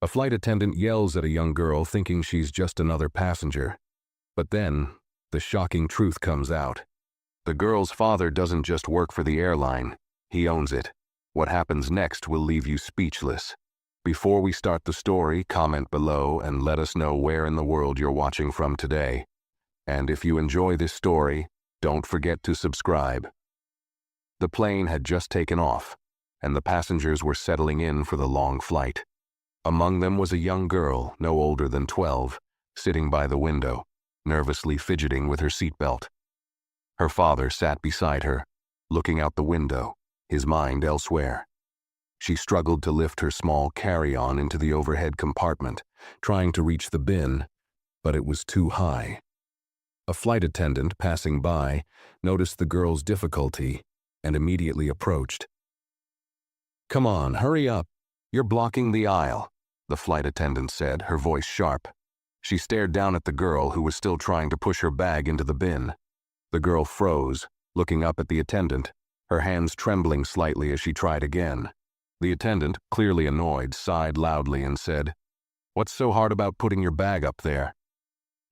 A flight attendant yells at a young girl thinking she's just another passenger. But then, the shocking truth comes out. The girl's father doesn't just work for the airline, he owns it. What happens next will leave you speechless. Before we start the story, comment below and let us know where in the world you're watching from today. And if you enjoy this story, don't forget to subscribe. The plane had just taken off, and the passengers were settling in for the long flight. Among them was a young girl, no older than 12, sitting by the window, nervously fidgeting with her seatbelt. Her father sat beside her, looking out the window, his mind elsewhere. She struggled to lift her small carry-on into the overhead compartment, trying to reach the bin, but it was too high. A flight attendant passing by noticed the girl's difficulty and immediately approached. "Come on, hurry up. You're blocking the aisle," the flight attendant said, her voice sharp. She stared down at the girl who was still trying to push her bag into the bin. The girl froze, looking up at the attendant, her hands trembling slightly as she tried again. The attendant, clearly annoyed, sighed loudly and said, "What's so hard about putting your bag up there?"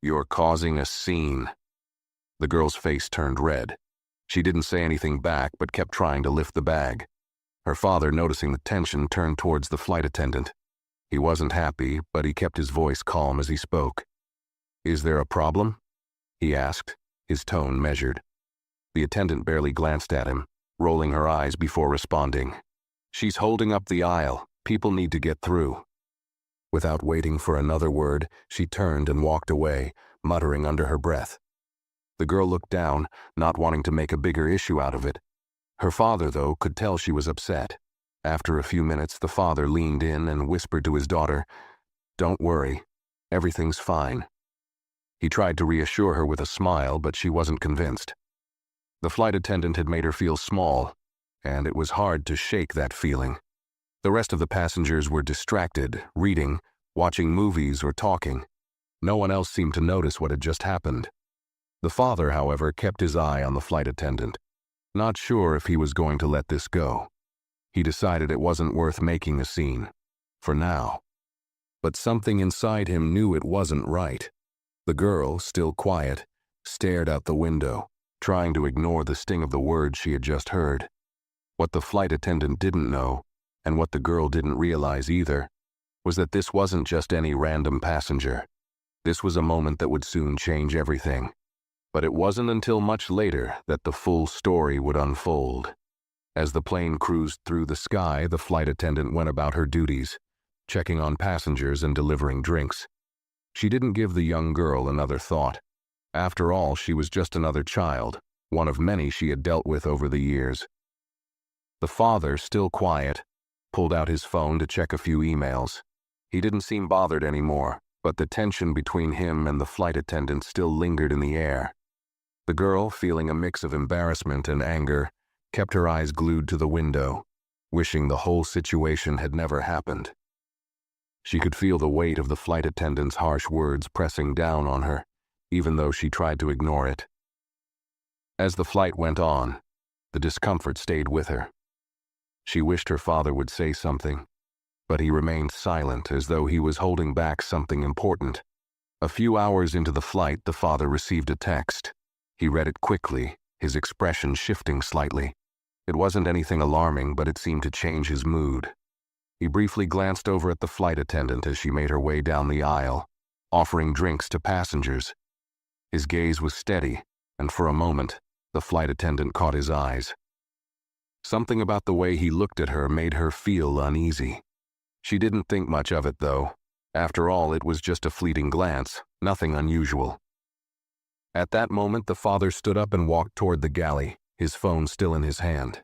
"You're causing a scene." The girl's face turned red. She didn't say anything back but kept trying to lift the bag. Her father, noticing the tension, turned towards the flight attendant. He wasn't happy, but he kept his voice calm as he spoke. "Is there a problem?" he asked, his tone measured. The attendant barely glanced at him, rolling her eyes before responding. "She's holding up the aisle. People need to get through." Without waiting for another word, she turned and walked away, muttering under her breath. The girl looked down, not wanting to make a bigger issue out of it. Her father, though, could tell she was upset. After a few minutes, the father leaned in and whispered to his daughter, "Don't worry, everything's fine." He tried to reassure her with a smile, but she wasn't convinced. The flight attendant had made her feel small, and it was hard to shake that feeling. The rest of the passengers were distracted, reading, watching movies, or talking. No one else seemed to notice what had just happened. The father, however, kept his eye on the flight attendant, not sure if he was going to let this go. He decided it wasn't worth making a scene, for now. But something inside him knew it wasn't right. The girl, still quiet, stared out the window, trying to ignore the sting of the words she had just heard. What the flight attendant didn't know, and what the girl didn't realize either, was that this wasn't just any random passenger. This was a moment that would soon change everything. But it wasn't until much later that the full story would unfold. As the plane cruised through the sky, the flight attendant went about her duties, checking on passengers and delivering drinks. She didn't give the young girl another thought. After all, she was just another child, one of many she had dealt with over the years. The father, still quiet, pulled out his phone to check a few emails. He didn't seem bothered anymore, but the tension between him and the flight attendant still lingered in the air. The girl, feeling a mix of embarrassment and anger, kept her eyes glued to the window, wishing the whole situation had never happened. She could feel the weight of the flight attendant's harsh words pressing down on her, even though she tried to ignore it. As the flight went on, the discomfort stayed with her. She wished her father would say something, but he remained silent as though he was holding back something important. A few hours into the flight, the father received a text. He read it quickly, his expression shifting slightly. It wasn't anything alarming, but it seemed to change his mood. He briefly glanced over at the flight attendant as she made her way down the aisle, offering drinks to passengers. His gaze was steady, and for a moment, the flight attendant caught his eyes. Something about the way he looked at her made her feel uneasy. She didn't think much of it, though. After all, it was just a fleeting glance, nothing unusual. At that moment, the father stood up and walked toward the galley, his phone still in his hand.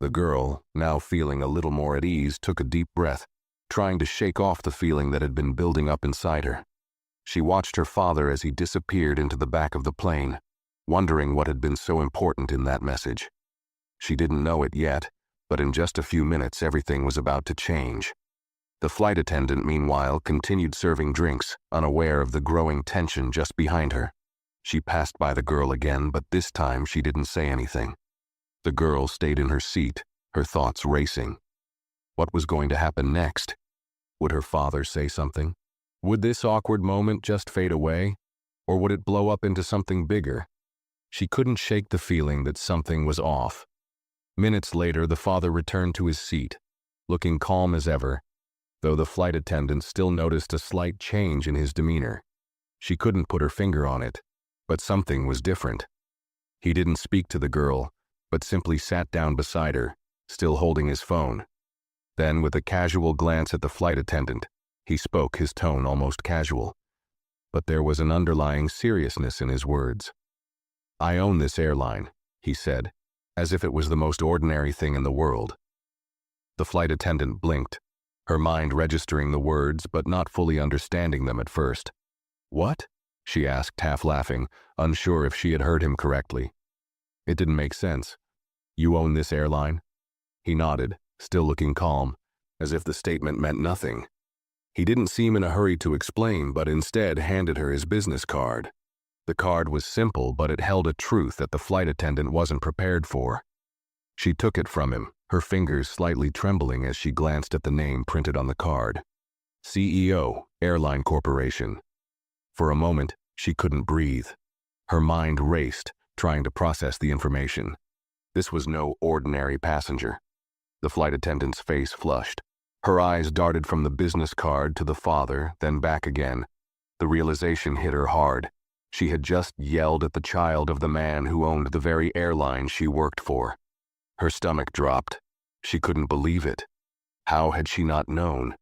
The girl, now feeling a little more at ease, took a deep breath, trying to shake off the feeling that had been building up inside her. She watched her father as he disappeared into the back of the plane, wondering what had been so important in that message. She didn't know it yet, but in just a few minutes everything was about to change. The flight attendant, meanwhile, continued serving drinks, unaware of the growing tension just behind her. She passed by the girl again, but this time she didn't say anything. The girl stayed in her seat, her thoughts racing. What was going to happen next? Would her father say something? Would this awkward moment just fade away? Or would it blow up into something bigger? She couldn't shake the feeling that something was off. Minutes later, the father returned to his seat, looking calm as ever, though the flight attendant still noticed a slight change in his demeanor. She couldn't put her finger on it, but something was different. He didn't speak to the girl, but simply sat down beside her, still holding his phone. Then, with a casual glance at the flight attendant, he spoke, his tone almost casual. But there was an underlying seriousness in his words. "I own this airline," he said, as if it was the most ordinary thing in the world. The flight attendant blinked, her mind registering the words but not fully understanding them at first. "What?" she asked, half laughing, unsure if she had heard him correctly. It didn't make sense. "You own this airline?" He nodded, still looking calm, as if the statement meant nothing. He didn't seem in a hurry to explain, but instead handed her his business card. The card was simple, but it held a truth that the flight attendant wasn't prepared for. She took it from him, her fingers slightly trembling as she glanced at the name printed on the card. CEO, Airline Corporation. For a moment, she couldn't breathe. Her mind raced, trying to process the information. This was no ordinary passenger. The flight attendant's face flushed. Her eyes darted from the business card to the father, then back again. The realization hit her hard. She had just yelled at the child of the man who owned the very airline she worked for. Her stomach dropped. She couldn't believe it. How had she not known?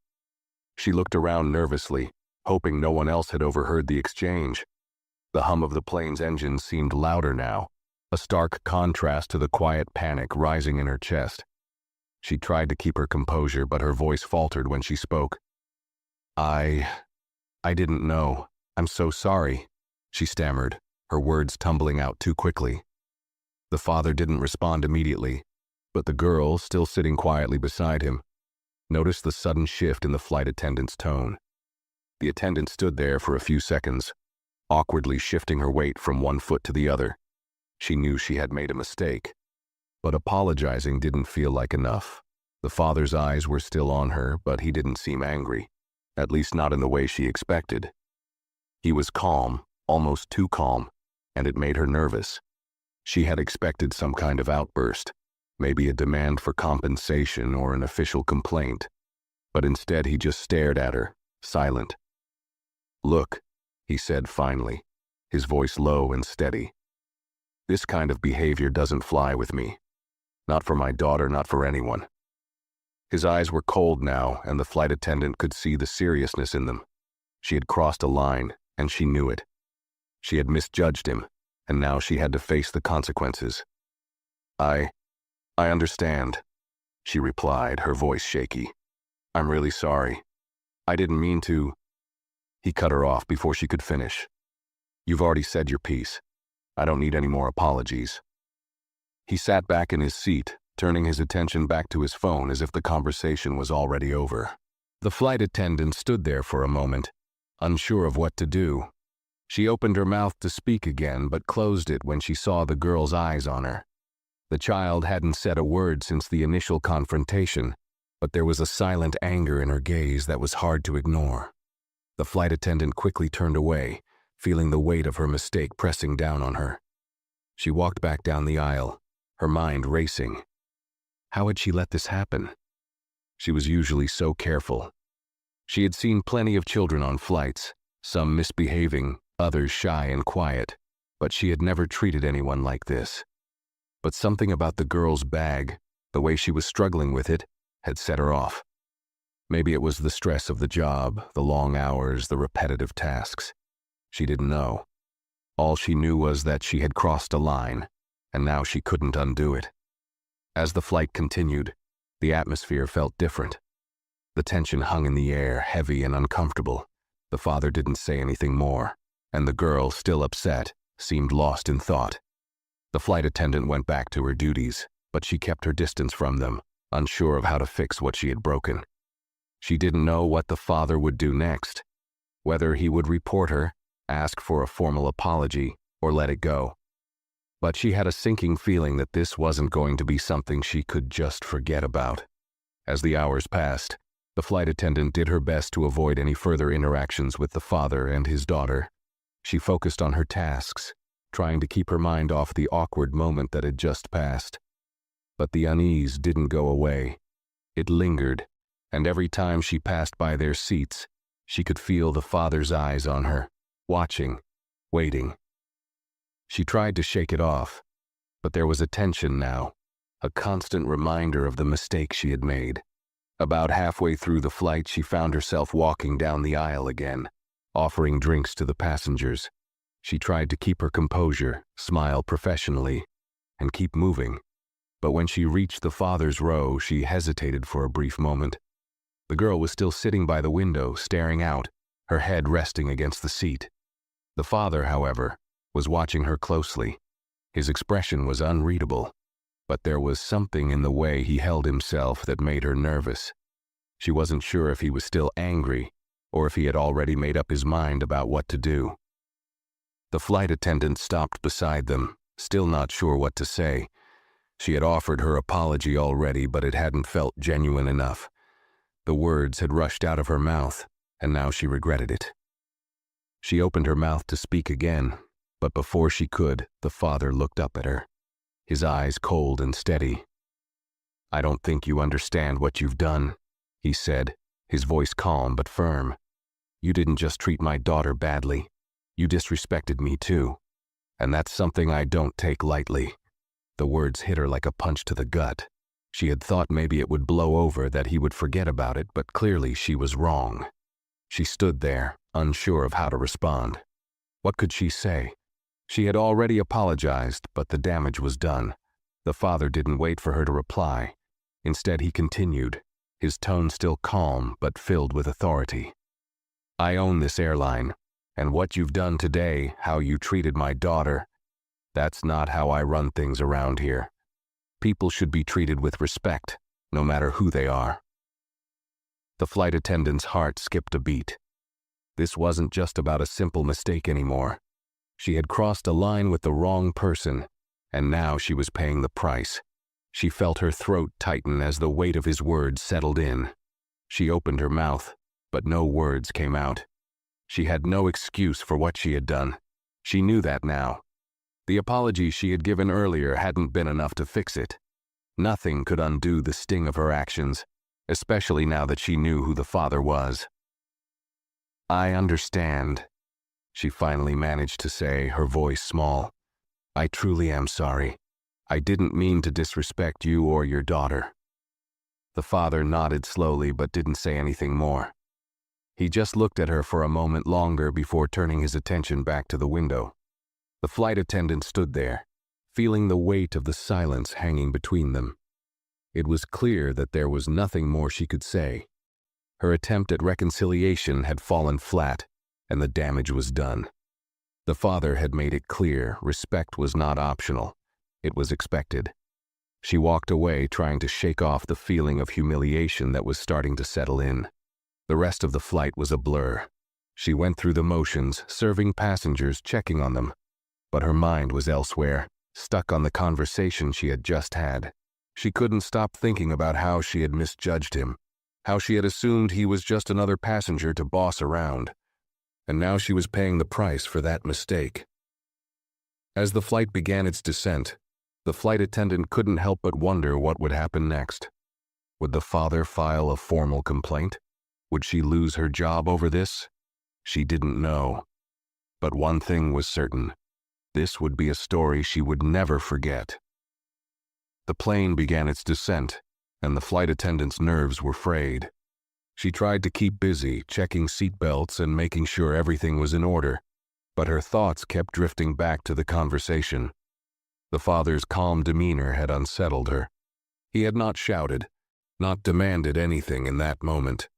She looked around nervously, hoping no one else had overheard the exchange. The hum of the plane's engine seemed louder now, a stark contrast to the quiet panic rising in her chest. She tried to keep her composure, but her voice faltered when she spoke. I didn't know. I'm so sorry," she stammered, her words tumbling out too quickly. The father didn't respond immediately, but the girl, still sitting quietly beside him, noticed the sudden shift in the flight attendant's tone. The attendant stood there for a few seconds, awkwardly shifting her weight from one foot to the other. She knew she had made a mistake, but apologizing didn't feel like enough. The father's eyes were still on her, but he didn't seem angry, at least not in the way she expected. He was calm, almost too calm, and it made her nervous. She had expected some kind of outburst, maybe a demand for compensation or an official complaint, but instead he just stared at her, silent. "Look," he said finally, his voice low and steady. "This kind of behavior doesn't fly with me. Not for my daughter, not for anyone." His eyes were cold now, and the flight attendant could see the seriousness in them. She had crossed a line, and she knew it. She had misjudged him, and now she had to face the consequences. I understand," she replied, her voice shaky. "I'm really sorry. I didn't mean to—" He cut her off before she could finish. "You've already said your piece. I don't need any more apologies." He sat back in his seat, turning his attention back to his phone as if the conversation was already over. The flight attendant stood there for a moment, unsure of what to do. She opened her mouth to speak again, but closed it when she saw the girl's eyes on her. The child hadn't said a word since the initial confrontation, but there was a silent anger in her gaze that was hard to ignore. The flight attendant quickly turned away, feeling the weight of her mistake pressing down on her. She walked back down the aisle, her mind racing. How had she let this happen? She was usually so careful. She had seen plenty of children on flights, some misbehaving, others shy and quiet, but she had never treated anyone like this. But something about the girl's bag, the way she was struggling with it, had set her off. Maybe it was the stress of the job, the long hours, the repetitive tasks. She didn't know. All she knew was that she had crossed a line, and now she couldn't undo it. As the flight continued, the atmosphere felt different. The tension hung in the air, heavy and uncomfortable. The father didn't say anything more, and the girl, still upset, seemed lost in thought. The flight attendant went back to her duties, but she kept her distance from them, unsure of how to fix what she had broken. She didn't know what the father would do next, whether he would report her, ask for a formal apology, or let it go. But she had a sinking feeling that this wasn't going to be something she could just forget about. As the hours passed, The flight attendant did her best to avoid any further interactions with the father and his daughter. She focused on her tasks, trying to keep her mind off the awkward moment that had just passed. But the unease didn't go away. It lingered, and every time she passed by their seats, she could feel the father's eyes on her, watching, waiting. She tried to shake it off, but there was a tension now, a constant reminder of the mistake she had made. About halfway through the flight, she found herself walking down the aisle again, offering drinks to the passengers. She tried to keep her composure, smile professionally, and keep moving. But when she reached the father's row, she hesitated for a brief moment. The girl was still sitting by the window, staring out, her head resting against the seat. The father, however, was watching her closely. His expression was unreadable, but there was something in the way he held himself that made her nervous. She wasn't sure if he was still angry, or if he had already made up his mind about what to do. The flight attendant stopped beside them, still not sure what to say. She had offered her apology already, but it hadn't felt genuine enough. The words had rushed out of her mouth, and now she regretted it. She opened her mouth to speak again, but before she could, the father looked up at her, his eyes cold and steady. "I don't think you understand what you've done," he said, his voice calm but firm. "You didn't just treat my daughter badly. You disrespected me too. And that's something I don't take lightly." The words hit her like a punch to the gut. She had thought maybe it would blow over, that he would forget about it, but clearly she was wrong. She stood there, unsure of how to respond. What could she say? She had already apologized, but the damage was done. The father didn't wait for her to reply. Instead, he continued, his tone still calm but filled with authority. "I own this airline, and what you've done today, how you treated my daughter, that's not how I run things around here. People should be treated with respect, no matter who they are." The flight attendant's heart skipped a beat. This wasn't just about a simple mistake anymore. She had crossed a line with the wrong person, and now she was paying the price. She felt her throat tighten as the weight of his words settled in. She opened her mouth, but no words came out. She had no excuse for what she had done. She knew that now. The apology she had given earlier hadn't been enough to fix it. Nothing could undo the sting of her actions, especially now that she knew who the father was. "I understand," she finally managed to say, her voice small. "I truly am sorry. I didn't mean to disrespect you or your daughter." The father nodded slowly but didn't say anything more. He just looked at her for a moment longer before turning his attention back to the window. The flight attendant stood there, feeling the weight of the silence hanging between them. It was clear that there was nothing more she could say. Her attempt at reconciliation had fallen flat, and the damage was done. The father had made it clear respect was not optional. It was expected. She walked away, trying to shake off the feeling of humiliation that was starting to settle in. The rest of the flight was a blur. She went through the motions, serving passengers, checking on them. But her mind was elsewhere, stuck on the conversation she had just had. She couldn't stop thinking about how she had misjudged him, how she had assumed he was just another passenger to boss around. And now she was paying the price for that mistake. As the flight began its descent, the flight attendant couldn't help but wonder what would happen next. Would the father file a formal complaint? Would she lose her job over this? She didn't know. But one thing was certain. This would be a story she would never forget. The plane began its descent, and the flight attendant's nerves were frayed. She tried to keep busy, checking seat belts and making sure everything was in order, but her thoughts kept drifting back to the conversation. The father's calm demeanor had unsettled her. He had not shouted, not demanded anything in that moment.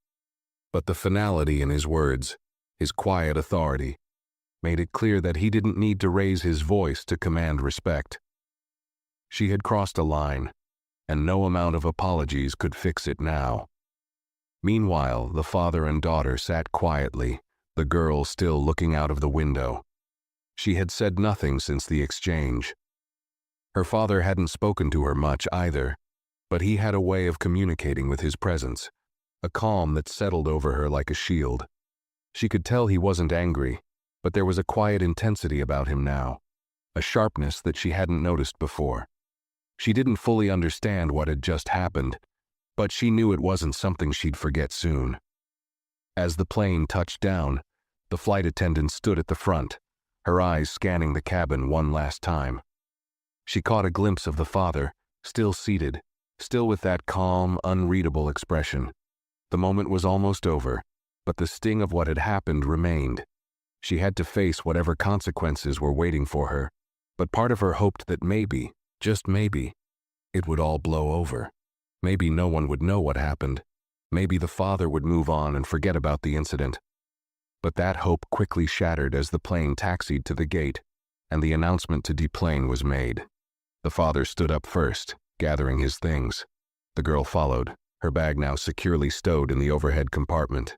But the finality in his words, his quiet authority, made it clear that he didn't need to raise his voice to command respect. She had crossed a line, and no amount of apologies could fix it now. Meanwhile, the father and daughter sat quietly, the girl still looking out of the window. She had said nothing since the exchange. Her father hadn't spoken to her much either, but he had a way of communicating with his presence, a calm that settled over her like a shield. She could tell he wasn't angry, but there was a quiet intensity about him now, a sharpness that she hadn't noticed before. She didn't fully understand what had just happened, but she knew it wasn't something she'd forget soon. As the plane touched down, the flight attendant stood at the front, her eyes scanning the cabin one last time. She caught a glimpse of the father, still seated, still with that calm, unreadable expression. The moment was almost over, but the sting of what had happened remained. She had to face whatever consequences were waiting for her, but part of her hoped that maybe, just maybe, it would all blow over. Maybe no one would know what happened. Maybe the father would move on and forget about the incident. But that hope quickly shattered as the plane taxied to the gate, and the announcement to deplane was made. The father stood up first, gathering his things. The girl followed, her bag now securely stowed in the overhead compartment.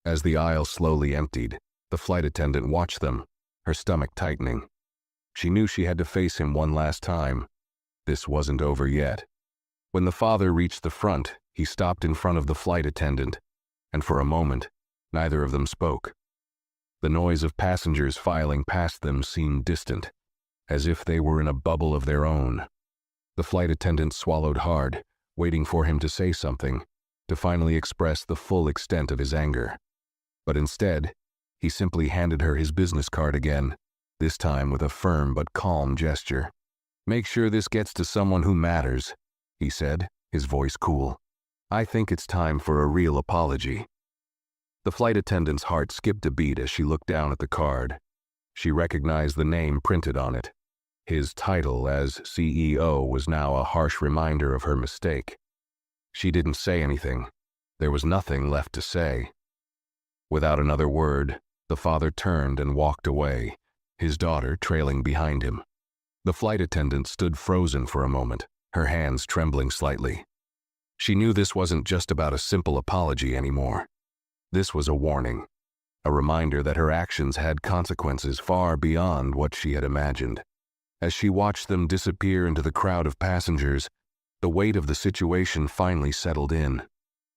As the aisle slowly emptied, the flight attendant watched them, her stomach tightening. She knew she had to face him one last time. This wasn't over yet. When the father reached the front, he stopped in front of the flight attendant, and for a moment, neither of them spoke. The noise of passengers filing past them seemed distant, as if they were in a bubble of their own. The flight attendant swallowed hard, waiting for him to say something, to finally express the full extent of his anger. But instead, he simply handed her his business card again, this time with a firm but calm gesture. "Make sure this gets to someone who matters," he said, his voice cool. "I think it's time for a real apology." The flight attendant's heart skipped a beat as she looked down at the card. She recognized the name printed on it. His title as CEO was now a harsh reminder of her mistake. She didn't say anything. There was nothing left to say. Without another word, the father turned and walked away, his daughter trailing behind him. The flight attendant stood frozen for a moment, her hands trembling slightly. She knew this wasn't just about a simple apology anymore. This was a warning, a reminder that her actions had consequences far beyond what she had imagined. As she watched them disappear into the crowd of passengers, the weight of the situation finally settled in.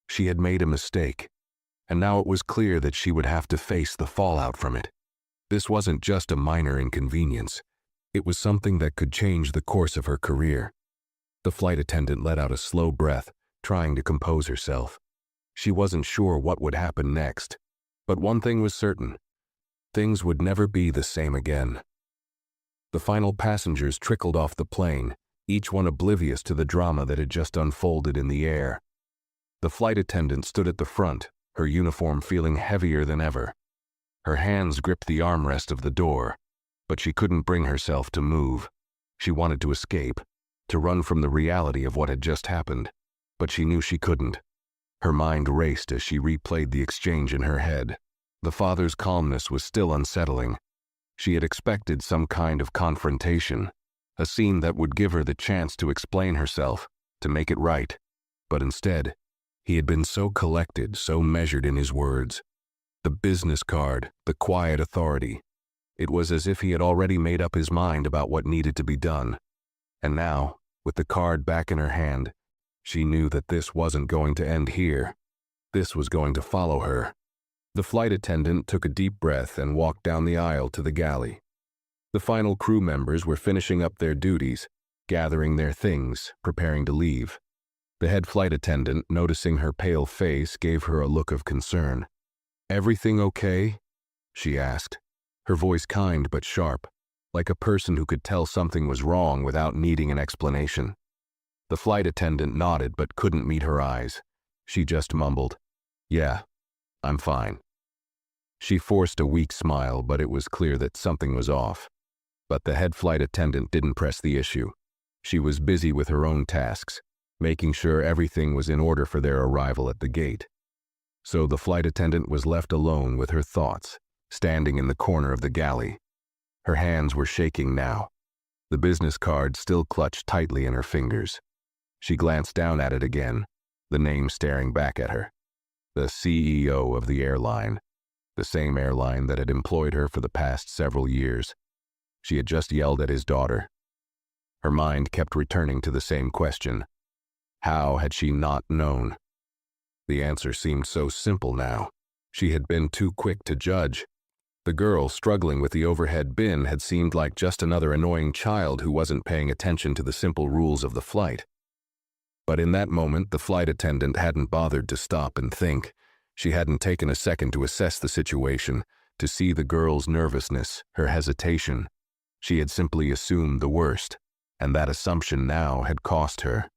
She had made a mistake, and now it was clear that she would have to face the fallout from it. This wasn't just a minor inconvenience. It was something that could change the course of her career. The flight attendant let out a slow breath, trying to compose herself. She wasn't sure what would happen next, but one thing was certain. Things would never be the same again. The final passengers trickled off the plane, each one oblivious to the drama that had just unfolded in the air. The flight attendant stood at the front, her uniform feeling heavier than ever. Her hands gripped the armrest of the door, but she couldn't bring herself to move. She wanted to escape, to run from the reality of what had just happened, but she knew she couldn't. Her mind raced as she replayed the exchange in her head. The father's calmness was still unsettling. She had expected some kind of confrontation, a scene that would give her the chance to explain herself, to make it right. But instead, he had been so collected, so measured in his words. The business card, the quiet authority. It was as if he had already made up his mind about what needed to be done. And now, with the card back in her hand, she knew that this wasn't going to end here. This was going to follow her. The flight attendant took a deep breath and walked down the aisle to the galley. The final crew members were finishing up their duties, gathering their things, preparing to leave. The head flight attendant, noticing her pale face, gave her a look of concern. "Everything okay?" she asked, her voice kind but sharp, like a person who could tell something was wrong without needing an explanation. The flight attendant nodded but couldn't meet her eyes. She just mumbled, "Yeah, I'm fine." She forced a weak smile, but it was clear that something was off. But the head flight attendant didn't press the issue. She was busy with her own tasks, making sure everything was in order for their arrival at the gate. So the flight attendant was left alone with her thoughts, standing in the corner of the galley. Her hands were shaking now, the business card still clutched tightly in her fingers. She glanced down at it again, the name staring back at her. The CEO of the airline, the same airline that had employed her for the past several years. She had just yelled at his daughter. Her mind kept returning to the same question. How had she not known? The answer seemed so simple now. She had been too quick to judge. The girl struggling with the overhead bin had seemed like just another annoying child who wasn't paying attention to the simple rules of the flight. But in that moment, the flight attendant hadn't bothered to stop and think. She hadn't taken a second to assess the situation, to see the girl's nervousness, her hesitation. She had simply assumed the worst, and that assumption now had cost her.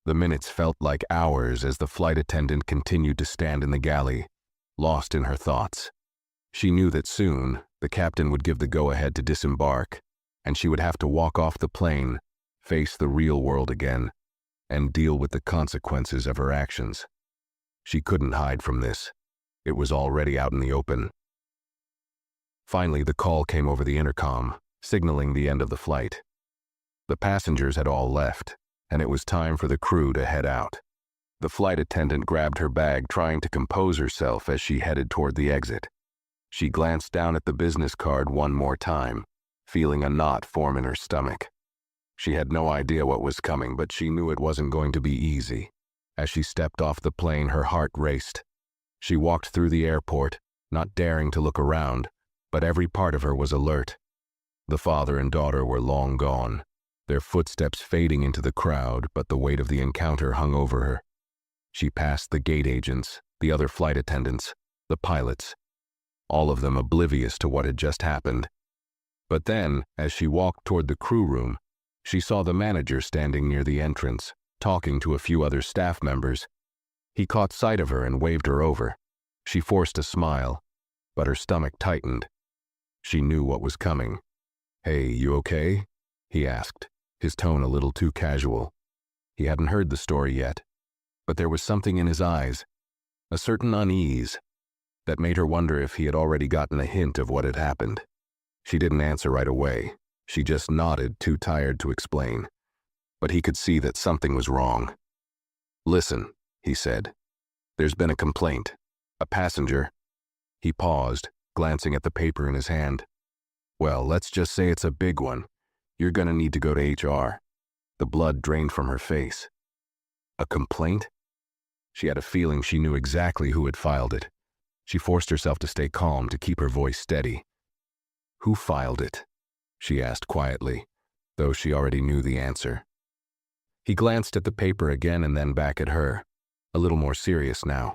The minutes felt like hours as the flight attendant continued to stand in the galley, lost in her thoughts. She knew that soon, the captain would give the go-ahead to disembark, and she would have to walk off the plane, face the real world again, and deal with the consequences of her actions. She couldn't hide from this. It was already out in the open. Finally, the call came over the intercom, signaling the end of the flight. The passengers had all left, and it was time for the crew to head out. The flight attendant grabbed her bag, trying to compose herself as she headed toward the exit. She glanced down at the business card one more time, feeling a knot form in her stomach. She had no idea what was coming, but she knew it wasn't going to be easy. As she stepped off the plane, her heart raced. She walked through the airport, not daring to look around, but every part of her was alert. The father and daughter were long gone, their footsteps fading into the crowd, but the weight of the encounter hung over her. She passed the gate agents, the other flight attendants, the pilots, all of them oblivious to what had just happened. But then, as she walked toward the crew room, she saw the manager standing near the entrance, talking to a few other staff members. He caught sight of her and waved her over. She forced a smile, but her stomach tightened. She knew what was coming. "Hey, you okay?" he asked, his tone a little too casual. He hadn't heard the story yet, but there was something in his eyes, a certain unease, that made her wonder if he had already gotten a hint of what had happened. She didn't answer right away. She just nodded, too tired to explain. But he could see that something was wrong. "Listen," he said. "There's been a complaint. A passenger." He paused, glancing at the paper in his hand. "Well, let's just say it's a big one. You're gonna need to go to HR." The blood drained from her face. A complaint? She had a feeling she knew exactly who had filed it. She forced herself to stay calm, to keep her voice steady. "Who filed it?" she asked quietly, though she already knew the answer. He glanced at the paper again and then back at her, a little more serious now.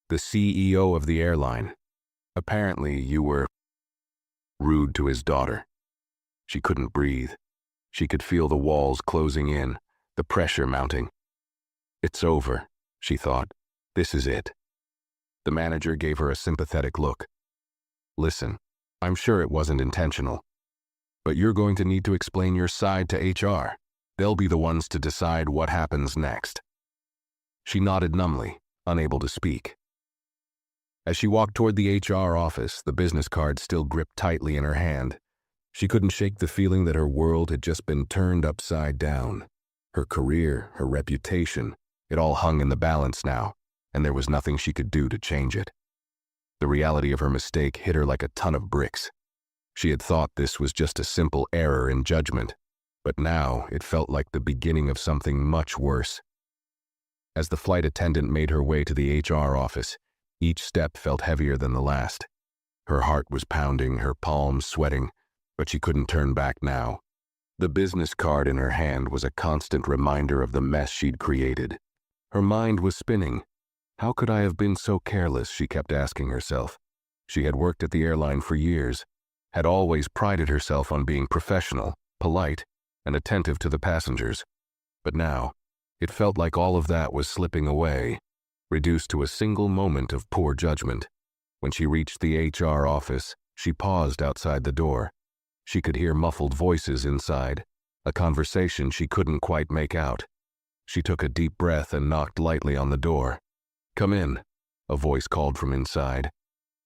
"The CEO of the airline. Apparently you were rude to his daughter." She couldn't breathe. She could feel the walls closing in, the pressure mounting. "It's over," she thought. "This is it." The manager gave her a sympathetic look. "Listen, I'm sure it wasn't intentional, but you're going to need to explain your side to HR. They'll be the ones to decide what happens next." She nodded numbly, unable to speak. As she walked toward the HR office, the business card still gripped tightly in her hand, she couldn't shake the feeling that her world had just been turned upside down. Her career, her reputation, it all hung in the balance now, and there was nothing she could do to change it. The reality of her mistake hit her like a ton of bricks. She had thought this was just a simple error in judgment, but now it felt like the beginning of something much worse. As the flight attendant made her way to the HR office, each step felt heavier than the last. Her heart was pounding, her palms sweating, but she couldn't turn back now. The business card in her hand was a constant reminder of the mess she'd created. Her mind was spinning. How could I have been so careless, she kept asking herself. She had worked at the airline for years, had always prided herself on being professional, polite, and attentive to the passengers. But now, it felt like all of that was slipping away, reduced to a single moment of poor judgment. When she reached the HR office, she paused outside the door. She could hear muffled voices inside, a conversation she couldn't quite make out. She took a deep breath and knocked lightly on the door. "Come in," a voice called from inside.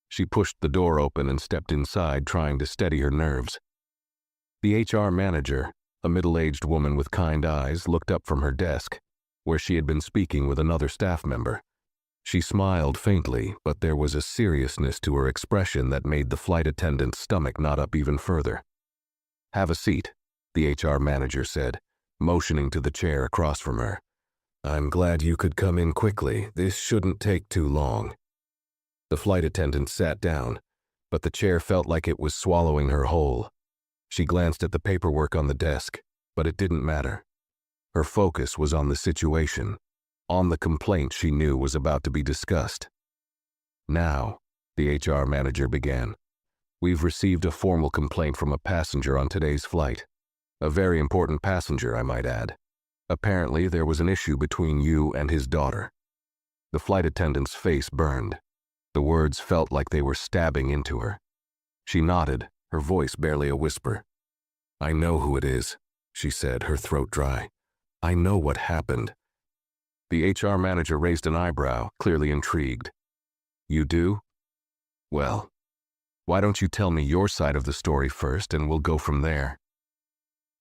She pushed the door open and stepped inside, trying to steady her nerves. The HR manager, a middle-aged woman with kind eyes, looked up from her desk, where she had been speaking with another staff member. She smiled faintly, but there was a seriousness to her expression that made the flight attendant's stomach knot up even further. "Have a seat," the HR manager said, motioning to the chair across from her. I'm glad you could come in quickly. This shouldn't take too long. The flight attendant sat down, but the chair felt like it was swallowing her whole. She glanced at the paperwork on the desk, but it didn't matter. Her focus was on the situation, on the complaint she knew was about to be discussed. Now, the HR manager began. We've received a formal complaint from a passenger on today's flight. A very important passenger, I might add. Apparently, there was an issue between you and his daughter. The flight attendant's face burned. The words felt like they were stabbing into her. She nodded, her voice barely a whisper. I know who it is, she said, her throat dry. I know what happened. The HR manager raised an eyebrow, clearly intrigued. You do? Well, why don't you tell me your side of the story first and we'll go from there?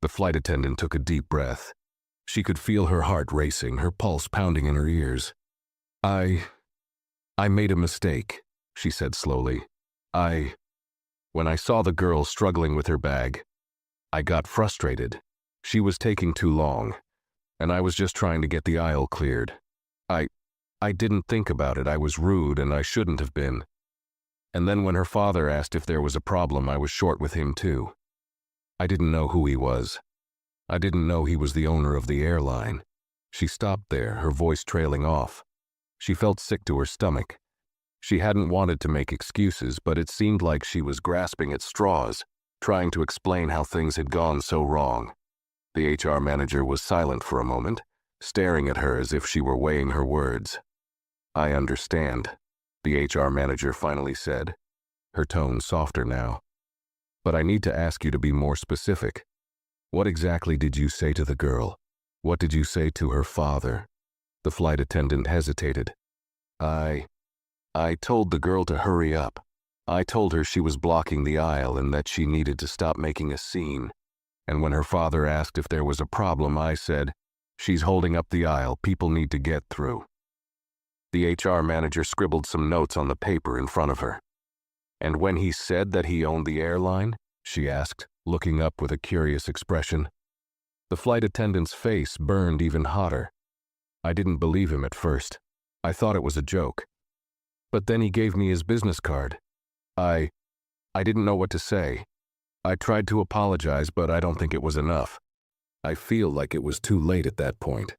The flight attendant took a deep breath. She could feel her heart racing, her pulse pounding in her ears. I made a mistake, she said slowly. When I saw the girl struggling with her bag, I got frustrated. She was taking too long, and I was just trying to get the aisle cleared. I didn't think about it. I was rude and I shouldn't have been. And then when her father asked if there was a problem, I was short with him too. I didn't know who he was. I didn't know he was the owner of the airline. She stopped there, her voice trailing off. She felt sick to her stomach. She hadn't wanted to make excuses, but it seemed like she was grasping at straws, trying to explain how things had gone so wrong. The HR manager was silent for a moment, staring at her as if she were weighing her words. I understand, the HR manager finally said, her tone softer now. But I need to ask you to be more specific. What exactly did you say to the girl? What did you say to her father? The flight attendant hesitated. I told the girl to hurry up. I told her she was blocking the aisle and that she needed to stop making a scene. And when her father asked if there was a problem, I said, she's holding up the aisle, people need to get through. The HR manager scribbled some notes on the paper in front of her. And when he said that he owned the airline? She asked, looking up with a curious expression. The flight attendant's face burned even hotter. I didn't believe him at first. I thought it was a joke. But then he gave me his business card. I didn't know what to say. I tried to apologize, but I don't think it was enough. I feel like it was too late at that point.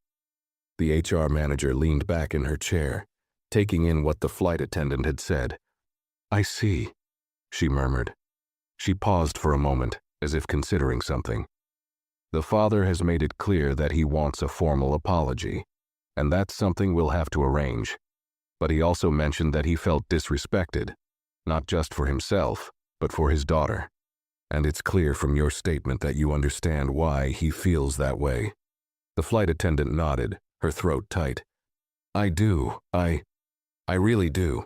The HR manager leaned back in her chair, taking in what the flight attendant had said. I see, she murmured. She paused for a moment, as if considering something. The father has made it clear that he wants a formal apology, and that's something we'll have to arrange. But he also mentioned that he felt disrespected, not just for himself, but for his daughter. And it's clear from your statement that you understand why he feels that way. The flight attendant nodded, her throat tight. I do. I really do.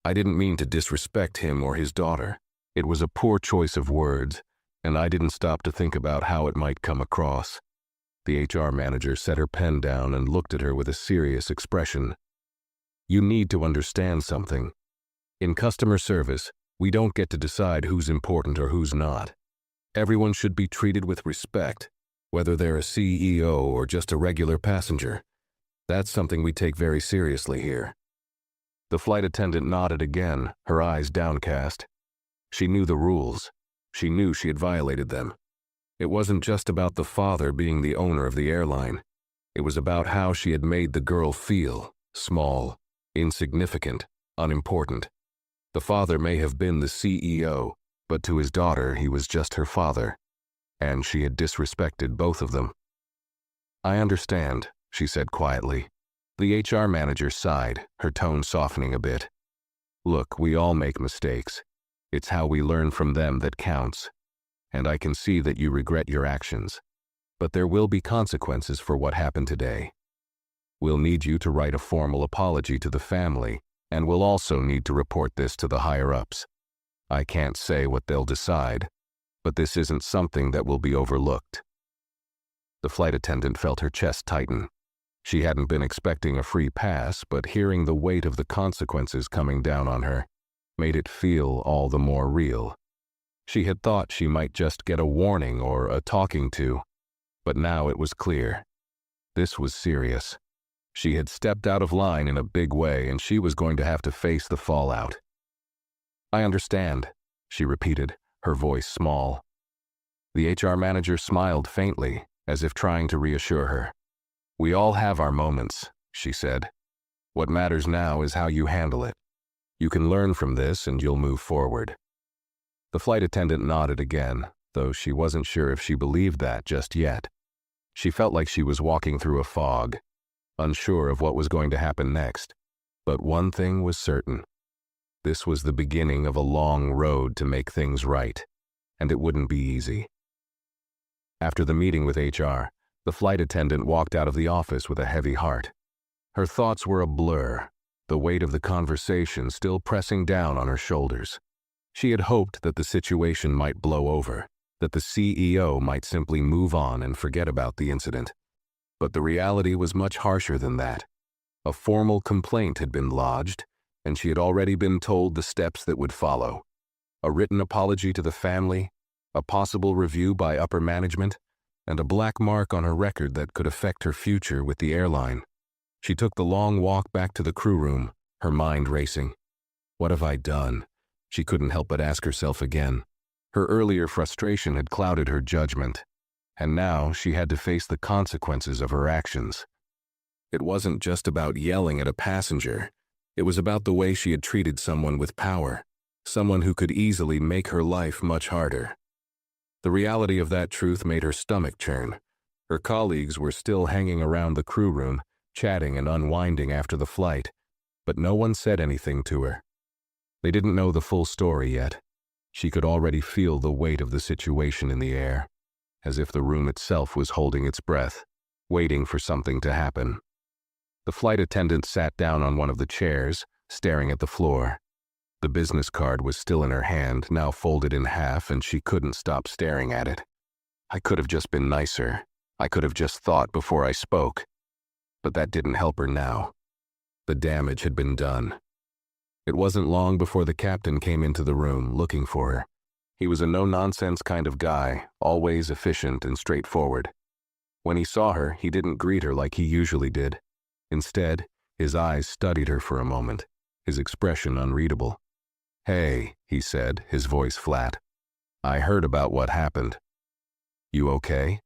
I didn't mean to disrespect him or his daughter. It was a poor choice of words, and I didn't stop to think about how it might come across. The HR manager set her pen down and looked at her with a serious expression. You need to understand something. In customer service, we don't get to decide who's important or who's not. Everyone should be treated with respect, whether they're a CEO or just a regular passenger. That's something we take very seriously here. The flight attendant nodded again, her eyes downcast. She knew the rules. She knew she had violated them. It wasn't just about the father being the owner of the airline. It was about how she had made the girl feel, small, insignificant, unimportant. The father may have been the CEO, but to his daughter he was just her father, and she had disrespected both of them. I understand, she said quietly. The HR manager sighed, her tone softening a bit. Look, we all make mistakes. It's how we learn from them that counts. And I can see that you regret your actions. But there will be consequences for what happened today. We'll need you to write a formal apology to the family, and we'll also need to report this to the higher-ups. I can't say what they'll decide, but this isn't something that will be overlooked. The flight attendant felt her chest tighten. She hadn't been expecting a free pass, but hearing the weight of the consequences coming down on her made it feel all the more real. She had thought she might just get a warning or a talking to, but now it was clear. This was serious. She had stepped out of line in a big way, and she was going to have to face the fallout. "I understand," she repeated, her voice small. The HR manager smiled faintly, as if trying to reassure her. "We all have our moments," she said. "What matters now is how you handle it. You can learn from this and you'll move forward." The flight attendant nodded again, though she wasn't sure if she believed that just yet. She felt like she was walking through a fog, unsure of what was going to happen next. But one thing was certain. This was the beginning of a long road to make things right, and it wouldn't be easy. After the meeting with HR, the flight attendant walked out of the office with a heavy heart. Her thoughts were a blur, the weight of the conversation still pressing down on her shoulders. She had hoped that the situation might blow over, that the CEO might simply move on and forget about the incident. But the reality was much harsher than that. A formal complaint had been lodged, and she had already been told the steps that would follow. A written apology to the family, a possible review by upper management, and a black mark on her record that could affect her future with the airline. She took the long walk back to the crew room, her mind racing. What have I done? She couldn't help but ask herself again. Her earlier frustration had clouded her judgment, and now she had to face the consequences of her actions. It wasn't just about yelling at a passenger. It was about the way she had treated someone with power, someone who could easily make her life much harder. The reality of that truth made her stomach churn. Her colleagues were still hanging around the crew room, chatting and unwinding after the flight, but no one said anything to her. They didn't know the full story yet. She could already feel the weight of the situation in the air, as if the room itself was holding its breath, waiting for something to happen. The flight attendant sat down on one of the chairs, staring at the floor. The business card was still in her hand, now folded in half, and she couldn't stop staring at it. "I could have just been nicer. I could have just thought before I spoke." But that didn't help her now. The damage had been done. It wasn't long before the captain came into the room, looking for her. He was a no-nonsense kind of guy, always efficient and straightforward. When he saw her, he didn't greet her like he usually did. Instead, his eyes studied her for a moment, his expression unreadable. "Hey," he said, his voice flat. "I heard about what happened. You okay?"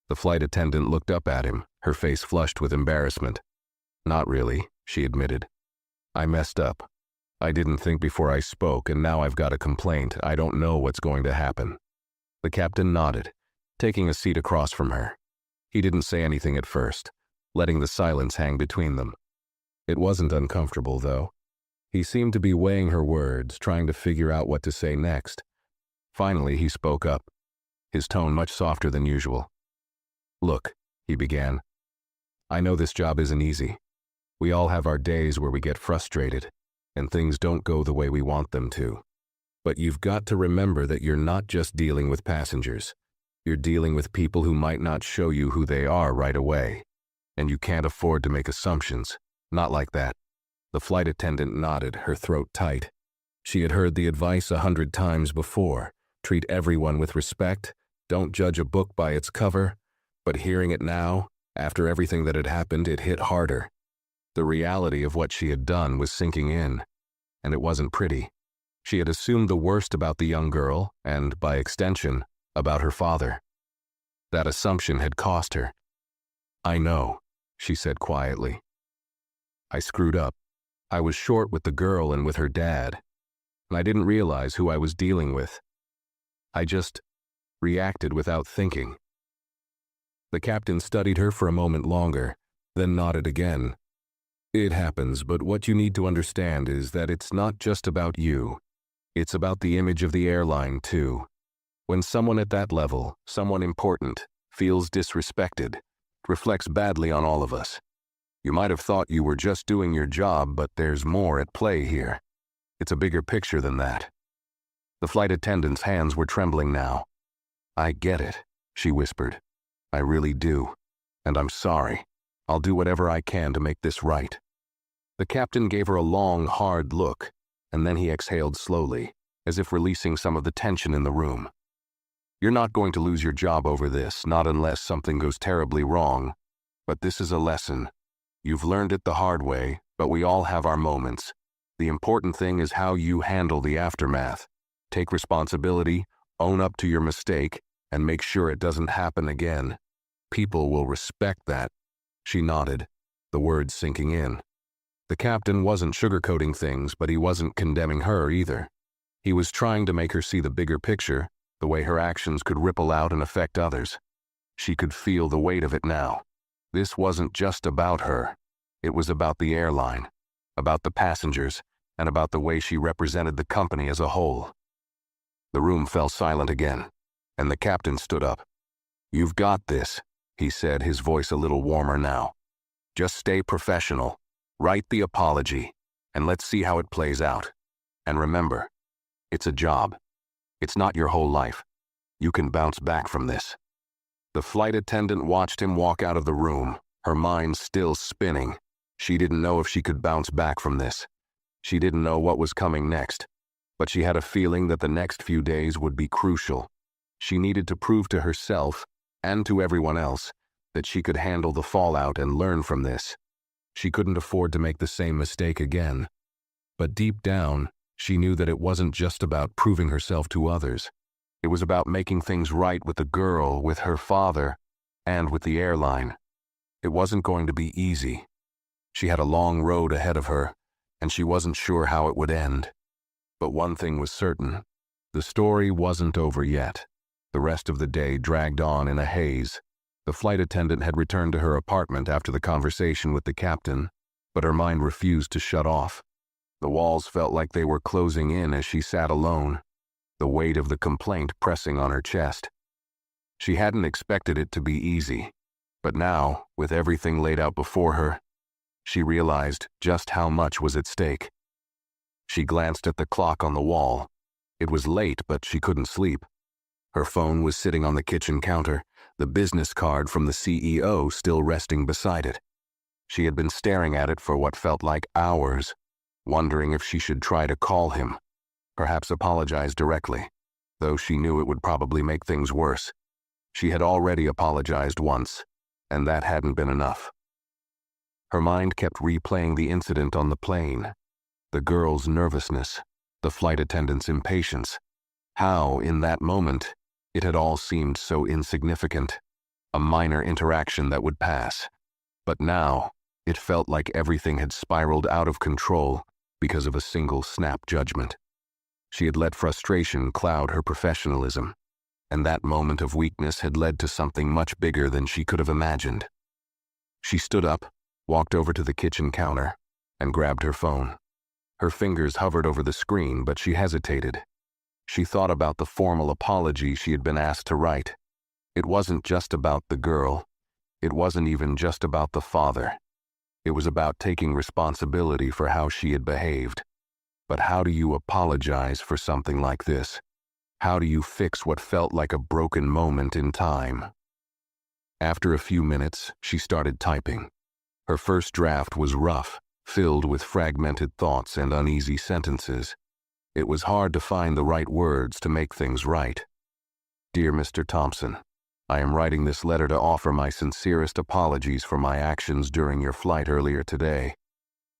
The flight attendant looked up at him, her face flushed with embarrassment. "Not really," she admitted. "I messed up. I didn't think before I spoke, and now I've got a complaint. I don't know what's going to happen." The captain nodded, taking a seat across from her. He didn't say anything at first, letting the silence hang between them. It wasn't uncomfortable, though. He seemed to be weighing her words, trying to figure out what to say next. Finally, he spoke up, his tone much softer than usual. "Look," he began, "I know this job isn't easy. We all have our days where we get frustrated, and things don't go the way we want them to. But you've got to remember that you're not just dealing with passengers. You're dealing with people who might not show you who they are right away. And you can't afford to make assumptions. Not like that." The flight attendant nodded, her throat tight. She had heard the advice 100 times before. Treat everyone with respect. Don't judge a book by its cover. But hearing it now, after everything that had happened, it hit harder. The reality of what she had done was sinking in, and it wasn't pretty. She had assumed the worst about the young girl, and, by extension, about her father. That assumption had cost her. "I know," she said quietly. "I screwed up. I was short with the girl and with her dad, and I didn't realize who I was dealing with. I just reacted without thinking." The captain studied her for a moment longer, then nodded again. "It happens, but what you need to understand is that it's not just about you. It's about the image of the airline, too. When someone at that level, someone important, feels disrespected, it reflects badly on all of us. You might have thought you were just doing your job, but there's more at play here. It's a bigger picture than that." The flight attendant's hands were trembling now. "I get it," she whispered. "I really do. And I'm sorry. I'll do whatever I can to make this right." The captain gave her a long, hard look, and then he exhaled slowly, as if releasing some of the tension in the room. "You're not going to lose your job over this, not unless something goes terribly wrong. But this is a lesson. You've learned it the hard way, but we all have our moments. The important thing is how you handle the aftermath. Take responsibility, own up to your mistake, and make sure it doesn't happen again. People will respect that." She nodded, the words sinking in. The captain wasn't sugarcoating things, but he wasn't condemning her either. He was trying to make her see the bigger picture, the way her actions could ripple out and affect others. She could feel the weight of it now. This wasn't just about her. It was about the airline, about the passengers, and about the way she represented the company as a whole. The room fell silent again, and the captain stood up. "You've got this," he said, his voice a little warmer now. "Just stay professional, write the apology, and let's see how it plays out. And remember, it's a job. It's not your whole life. You can bounce back from this." The flight attendant watched him walk out of the room, her mind still spinning. She didn't know if she could bounce back from this. She didn't know what was coming next, but she had a feeling that the next few days would be crucial. She needed to prove to herself, and to everyone else, that she could handle the fallout and learn from this. She couldn't afford to make the same mistake again. But deep down, she knew that it wasn't just about proving herself to others. It was about making things right with the girl, with her father, and with the airline. It wasn't going to be easy. She had a long road ahead of her, and she wasn't sure how it would end. But one thing was certain. The story wasn't over yet. The rest of the day dragged on in a haze. The flight attendant had returned to her apartment after the conversation with the captain, but her mind refused to shut off. The walls felt like they were closing in as she sat alone, the weight of the complaint pressing on her chest. She hadn't expected it to be easy, but now, with everything laid out before her, she realized just how much was at stake. She glanced at the clock on the wall. It was late, but she couldn't sleep. Her phone was sitting on the kitchen counter, the business card from the CEO still resting beside it. She had been staring at it for what felt like hours, wondering if she should try to call him, perhaps apologize directly, though she knew it would probably make things worse. She had already apologized once, and that hadn't been enough. Her mind kept replaying the incident on the plane, the girl's nervousness, the flight attendant's impatience. How, in that moment, it had all seemed so insignificant, a minor interaction that would pass. But now, it felt like everything had spiraled out of control because of a single snap judgment. She had let frustration cloud her professionalism, and that moment of weakness had led to something much bigger than she could have imagined. She stood up, walked over to the kitchen counter, and grabbed her phone. Her fingers hovered over the screen, but she hesitated. She thought about the formal apology she had been asked to write. It wasn't just about the girl. It wasn't even just about the father. It was about taking responsibility for how she had behaved. But how do you apologize for something like this? How do you fix what felt like a broken moment in time? After a few minutes, she started typing. Her first draft was rough, filled with fragmented thoughts and uneasy sentences. It was hard to find the right words to make things right. "Dear Mr. Thompson, I am writing this letter to offer my sincerest apologies for my actions during your flight earlier today.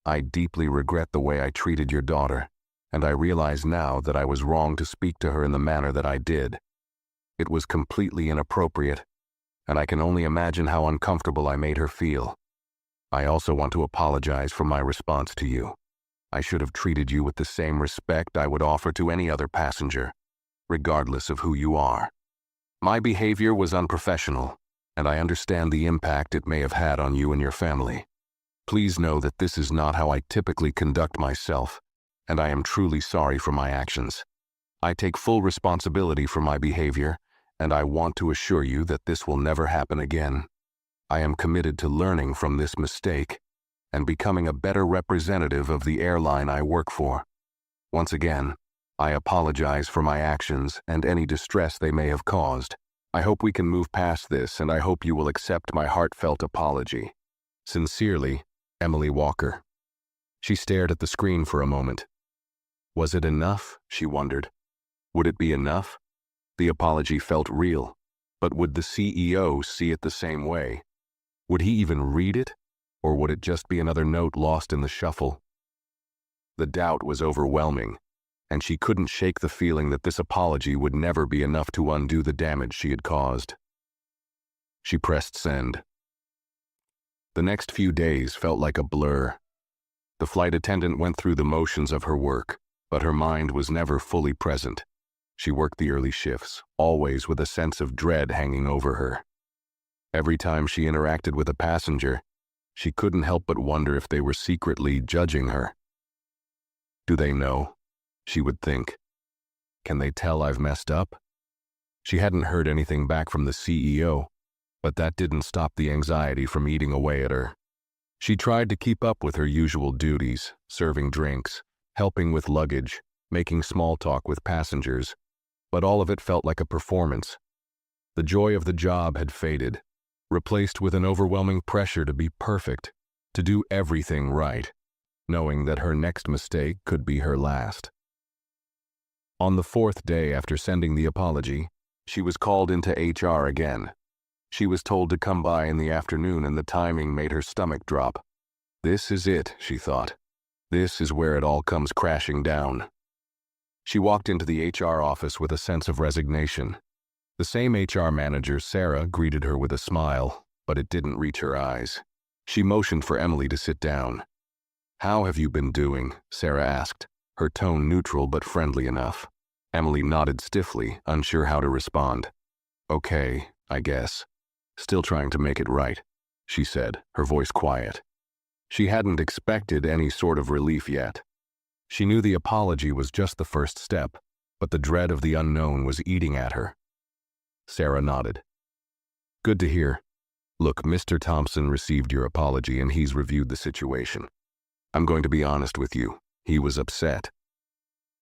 I deeply regret the way I treated your daughter, and I realize now that I was wrong to speak to her in the manner that I did. It was completely inappropriate, and I can only imagine how uncomfortable I made her feel. I also want to apologize for my response to you. I should have treated you with the same respect I would offer to any other passenger, regardless of who you are. My behavior was unprofessional, and I understand the impact it may have had on you and your family. Please know that this is not how I typically conduct myself, and I am truly sorry for my actions. I take full responsibility for my behavior, and I want to assure you that this will never happen again. I am committed to learning from this mistake and becoming a better representative of the airline I work for. Once again, I apologize for my actions and any distress they may have caused. I hope we can move past this, and I hope you will accept my heartfelt apology. Sincerely, Emily Walker." She stared at the screen for a moment. Was it enough? She wondered. Would it be enough? The apology felt real, but would the CEO see it the same way? Would he even read it? Or would it just be another note lost in the shuffle? The doubt was overwhelming, and she couldn't shake the feeling that this apology would never be enough to undo the damage she had caused. She pressed send. The next few days felt like a blur. The flight attendant went through the motions of her work, but her mind was never fully present. She worked the early shifts, always with a sense of dread hanging over her. Every time she interacted with a passenger, she couldn't help but wonder if they were secretly judging her. Do they know? She would think. Can they tell I've messed up? She hadn't heard anything back from the CEO, but that didn't stop the anxiety from eating away at her. She tried to keep up with her usual duties, serving drinks, helping with luggage, making small talk with passengers, but all of it felt like a performance. The joy of the job had faded, replaced with an overwhelming pressure to be perfect, to do everything right, knowing that her next mistake could be her last. On the fourth day after sending the apology, she was called into HR again. She was told to come by in the afternoon, and the timing made her stomach drop. This is it, she thought. This is where it all comes crashing down. She walked into the HR office with a sense of resignation. The same HR manager, Sarah, greeted her with a smile, but it didn't reach her eyes. She motioned for Emily to sit down. "How have you been doing?" Sarah asked, her tone neutral but friendly enough. Emily nodded stiffly, unsure how to respond. "Okay, I guess. Still trying to make it right," she said, her voice quiet. She hadn't expected any sort of relief yet. She knew the apology was just the first step, but the dread of the unknown was eating at her. Sarah nodded. "Good to hear. Look, Mr. Thompson received your apology and he's reviewed the situation. I'm going to be honest with you, he was upset.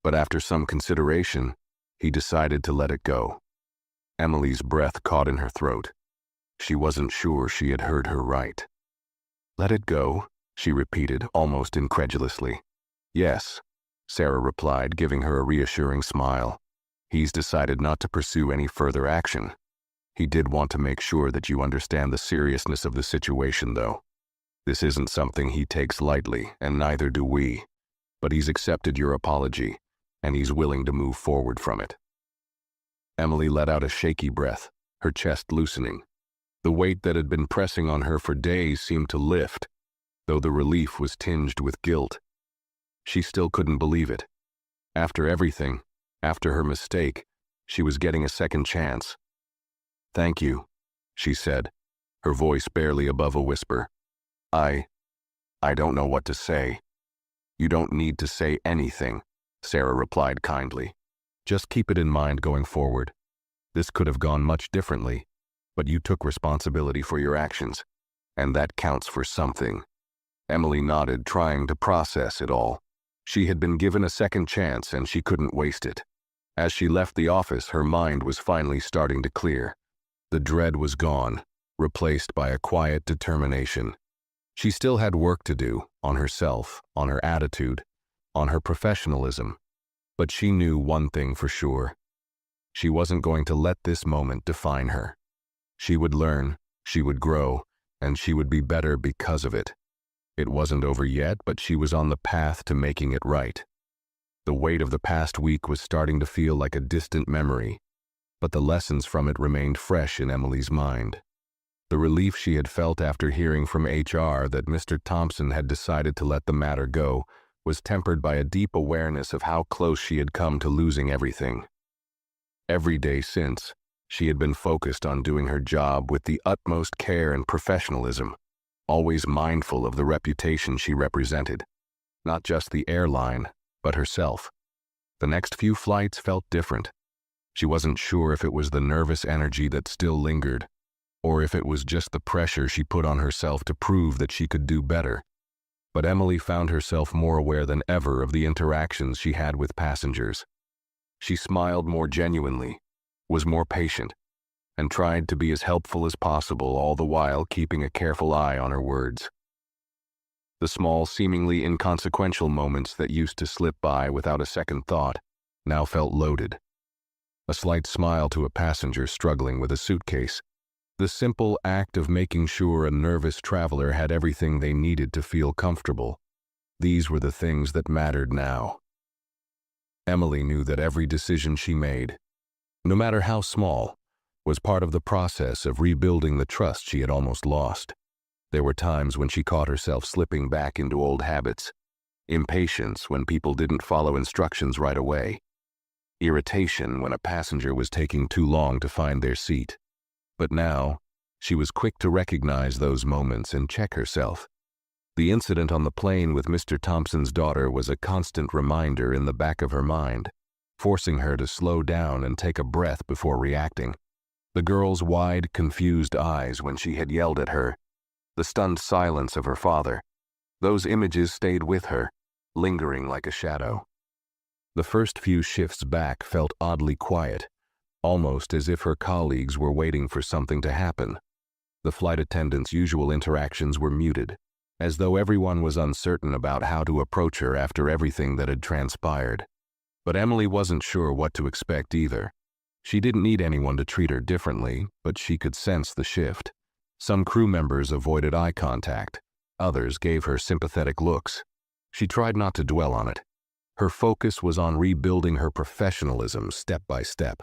But after some consideration, he decided to let it go." Emily's breath caught in her throat. She wasn't sure she had heard her right. "Let it go?" she repeated, almost incredulously. "Yes," Sarah replied, giving her a reassuring smile. "He's decided not to pursue any further action. He did want to make sure that you understand the seriousness of the situation, though. This isn't something he takes lightly, and neither do we. But he's accepted your apology, and he's willing to move forward from it." Emily let out a shaky breath, her chest loosening. The weight that had been pressing on her for days seemed to lift, though the relief was tinged with guilt. She still couldn't believe it. After everything, after her mistake, she was getting a second chance. "Thank you," she said, her voice barely above a whisper. I don't know what to say." "You don't need to say anything," Sarah replied kindly. "Just keep it in mind going forward. This could have gone much differently, but you took responsibility for your actions, and that counts for something." Emily nodded, trying to process it all. She had been given a second chance, and she couldn't waste it. As she left the office, her mind was finally starting to clear. The dread was gone, replaced by a quiet determination. She still had work to do, on herself, on her attitude, on her professionalism, but she knew one thing for sure. She wasn't going to let this moment define her. She would learn, she would grow, and she would be better because of it. It wasn't over yet, but she was on the path to making it right. The weight of the past week was starting to feel like a distant memory, but the lessons from it remained fresh in Emily's mind. The relief she had felt after hearing from HR that Mr. Thompson had decided to let the matter go was tempered by a deep awareness of how close she had come to losing everything. Every day since, she had been focused on doing her job with the utmost care and professionalism, always mindful of the reputation she represented, not just the airline, but herself. The next few flights felt different. She wasn't sure if it was the nervous energy that still lingered, or if it was just the pressure she put on herself to prove that she could do better. But Emily found herself more aware than ever of the interactions she had with passengers. She smiled more genuinely, was more patient, and tried to be as helpful as possible, all the while keeping a careful eye on her words. The small, seemingly inconsequential moments that used to slip by without a second thought now felt loaded. A slight smile to a passenger struggling with a suitcase, The simple act of making sure a nervous traveler had everything they needed to feel comfortable. These were the things that mattered now. Emily knew that every decision she made, no matter how small, was part of the process of rebuilding the trust she had almost lost. There were times when she caught herself slipping back into old habits. Impatience when people didn't follow instructions right away. Irritation when a passenger was taking too long to find their seat. But now, she was quick to recognize those moments and check herself. The incident on the plane with Mr. Thompson's daughter was a constant reminder in the back of her mind, forcing her to slow down and take a breath before reacting. The girl's wide, confused eyes when she had yelled at her, the stunned silence of her father, those images stayed with her, lingering like a shadow. The first few shifts back felt oddly quiet, almost as if her colleagues were waiting for something to happen. The flight attendant's usual interactions were muted, as though everyone was uncertain about how to approach her after everything that had transpired. But Emily wasn't sure what to expect either. She didn't need anyone to treat her differently, but she could sense the shift. Some crew members avoided eye contact. Others gave her sympathetic looks. She tried not to dwell on it. Her focus was on rebuilding her professionalism step by step.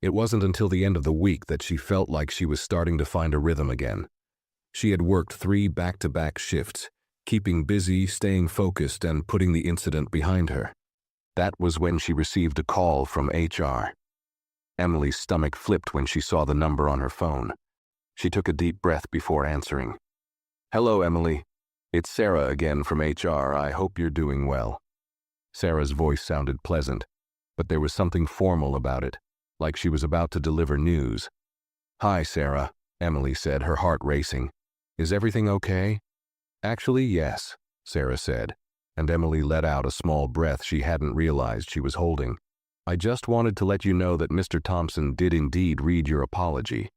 It wasn't until the end of the week that she felt like she was starting to find a rhythm again. She had worked 3 back-to-back shifts, keeping busy, staying focused, and putting the incident behind her. That was when she received a call from HR. Emily's stomach flipped when she saw the number on her phone. She took a deep breath before answering. "Hello, Emily. It's Sarah again from HR. I hope you're doing well." Sarah's voice sounded pleasant, but there was something formal about it, like she was about to deliver news. "Hi, Sarah," Emily said, her heart racing. "Is everything okay?" "Actually, yes," Sarah said, and Emily let out a small breath she hadn't realized she was holding. "I just wanted to let you know that Mr. Thompson did indeed read your apology,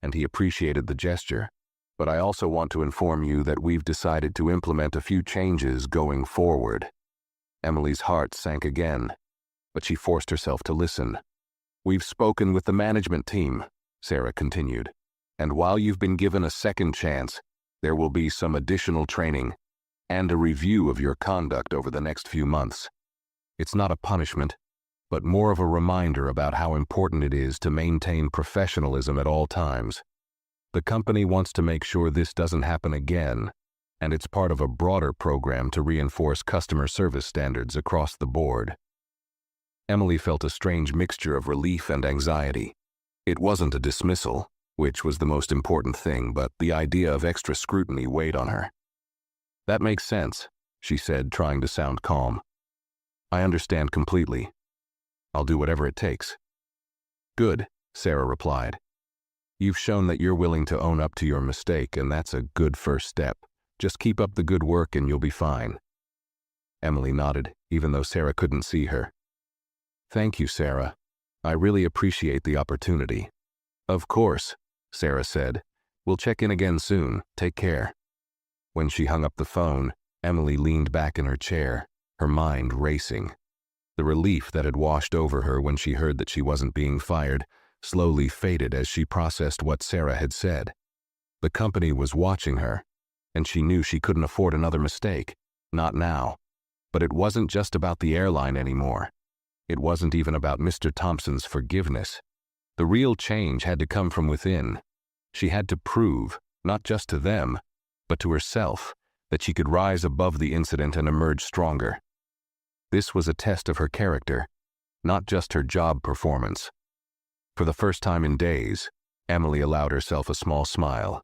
and he appreciated the gesture. But I also want to inform you that we've decided to implement a few changes going forward." Emily's heart sank again, but she forced herself to listen. "We've spoken with the management team," Sarah continued, "and while you've been given a second chance, there will be some additional training and a review of your conduct over the next few months. It's not a punishment, but more of a reminder about how important it is to maintain professionalism at all times. The company wants to make sure this doesn't happen again, and it's part of a broader program to reinforce customer service standards across the board." Emily felt a strange mixture of relief and anxiety. It wasn't a dismissal, which was the most important thing, but the idea of extra scrutiny weighed on her. "That makes sense," she said, trying to sound calm. "I understand completely. I'll do whatever it takes." "Good," Sarah replied. "You've shown that you're willing to own up to your mistake, and that's a good first step. Just keep up the good work and you'll be fine." Emily nodded, even though Sarah couldn't see her. "Thank you, Sarah. I really appreciate the opportunity." "Of course," Sarah said. "We'll check in again soon. Take care." When she hung up the phone, Emily leaned back in her chair, her mind racing. The relief that had washed over her when she heard that she wasn't being fired slowly faded as she processed what Sarah had said. The company was watching her, and she knew she couldn't afford another mistake. Not now. But it wasn't just about the airline anymore. It wasn't even about Mr. Thompson's forgiveness. The real change had to come from within. She had to prove, not just to them, but to herself, that she could rise above the incident and emerge stronger. This was a test of her character, not just her job performance. For the first time in days, Emily allowed herself a small smile.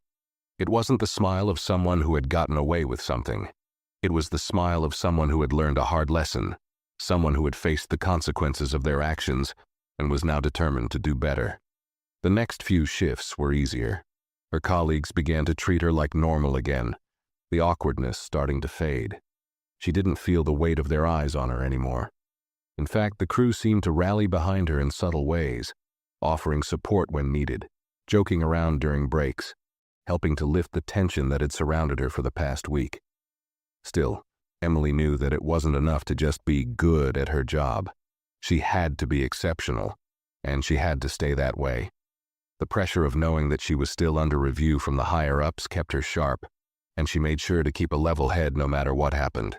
It wasn't the smile of someone who had gotten away with something. It was the smile of someone who had learned a hard lesson, someone who had faced the consequences of their actions and was now determined to do better. The next few shifts were easier. Her colleagues began to treat her like normal again, the awkwardness starting to fade. She didn't feel the weight of their eyes on her anymore. In fact, the crew seemed to rally behind her in subtle ways, offering support when needed, joking around during breaks, helping to lift the tension that had surrounded her for the past week. Still, Emily knew that it wasn't enough to just be good at her job. She had to be exceptional, and she had to stay that way. The pressure of knowing that she was still under review from the higher-ups kept her sharp, and she made sure to keep a level head no matter what happened.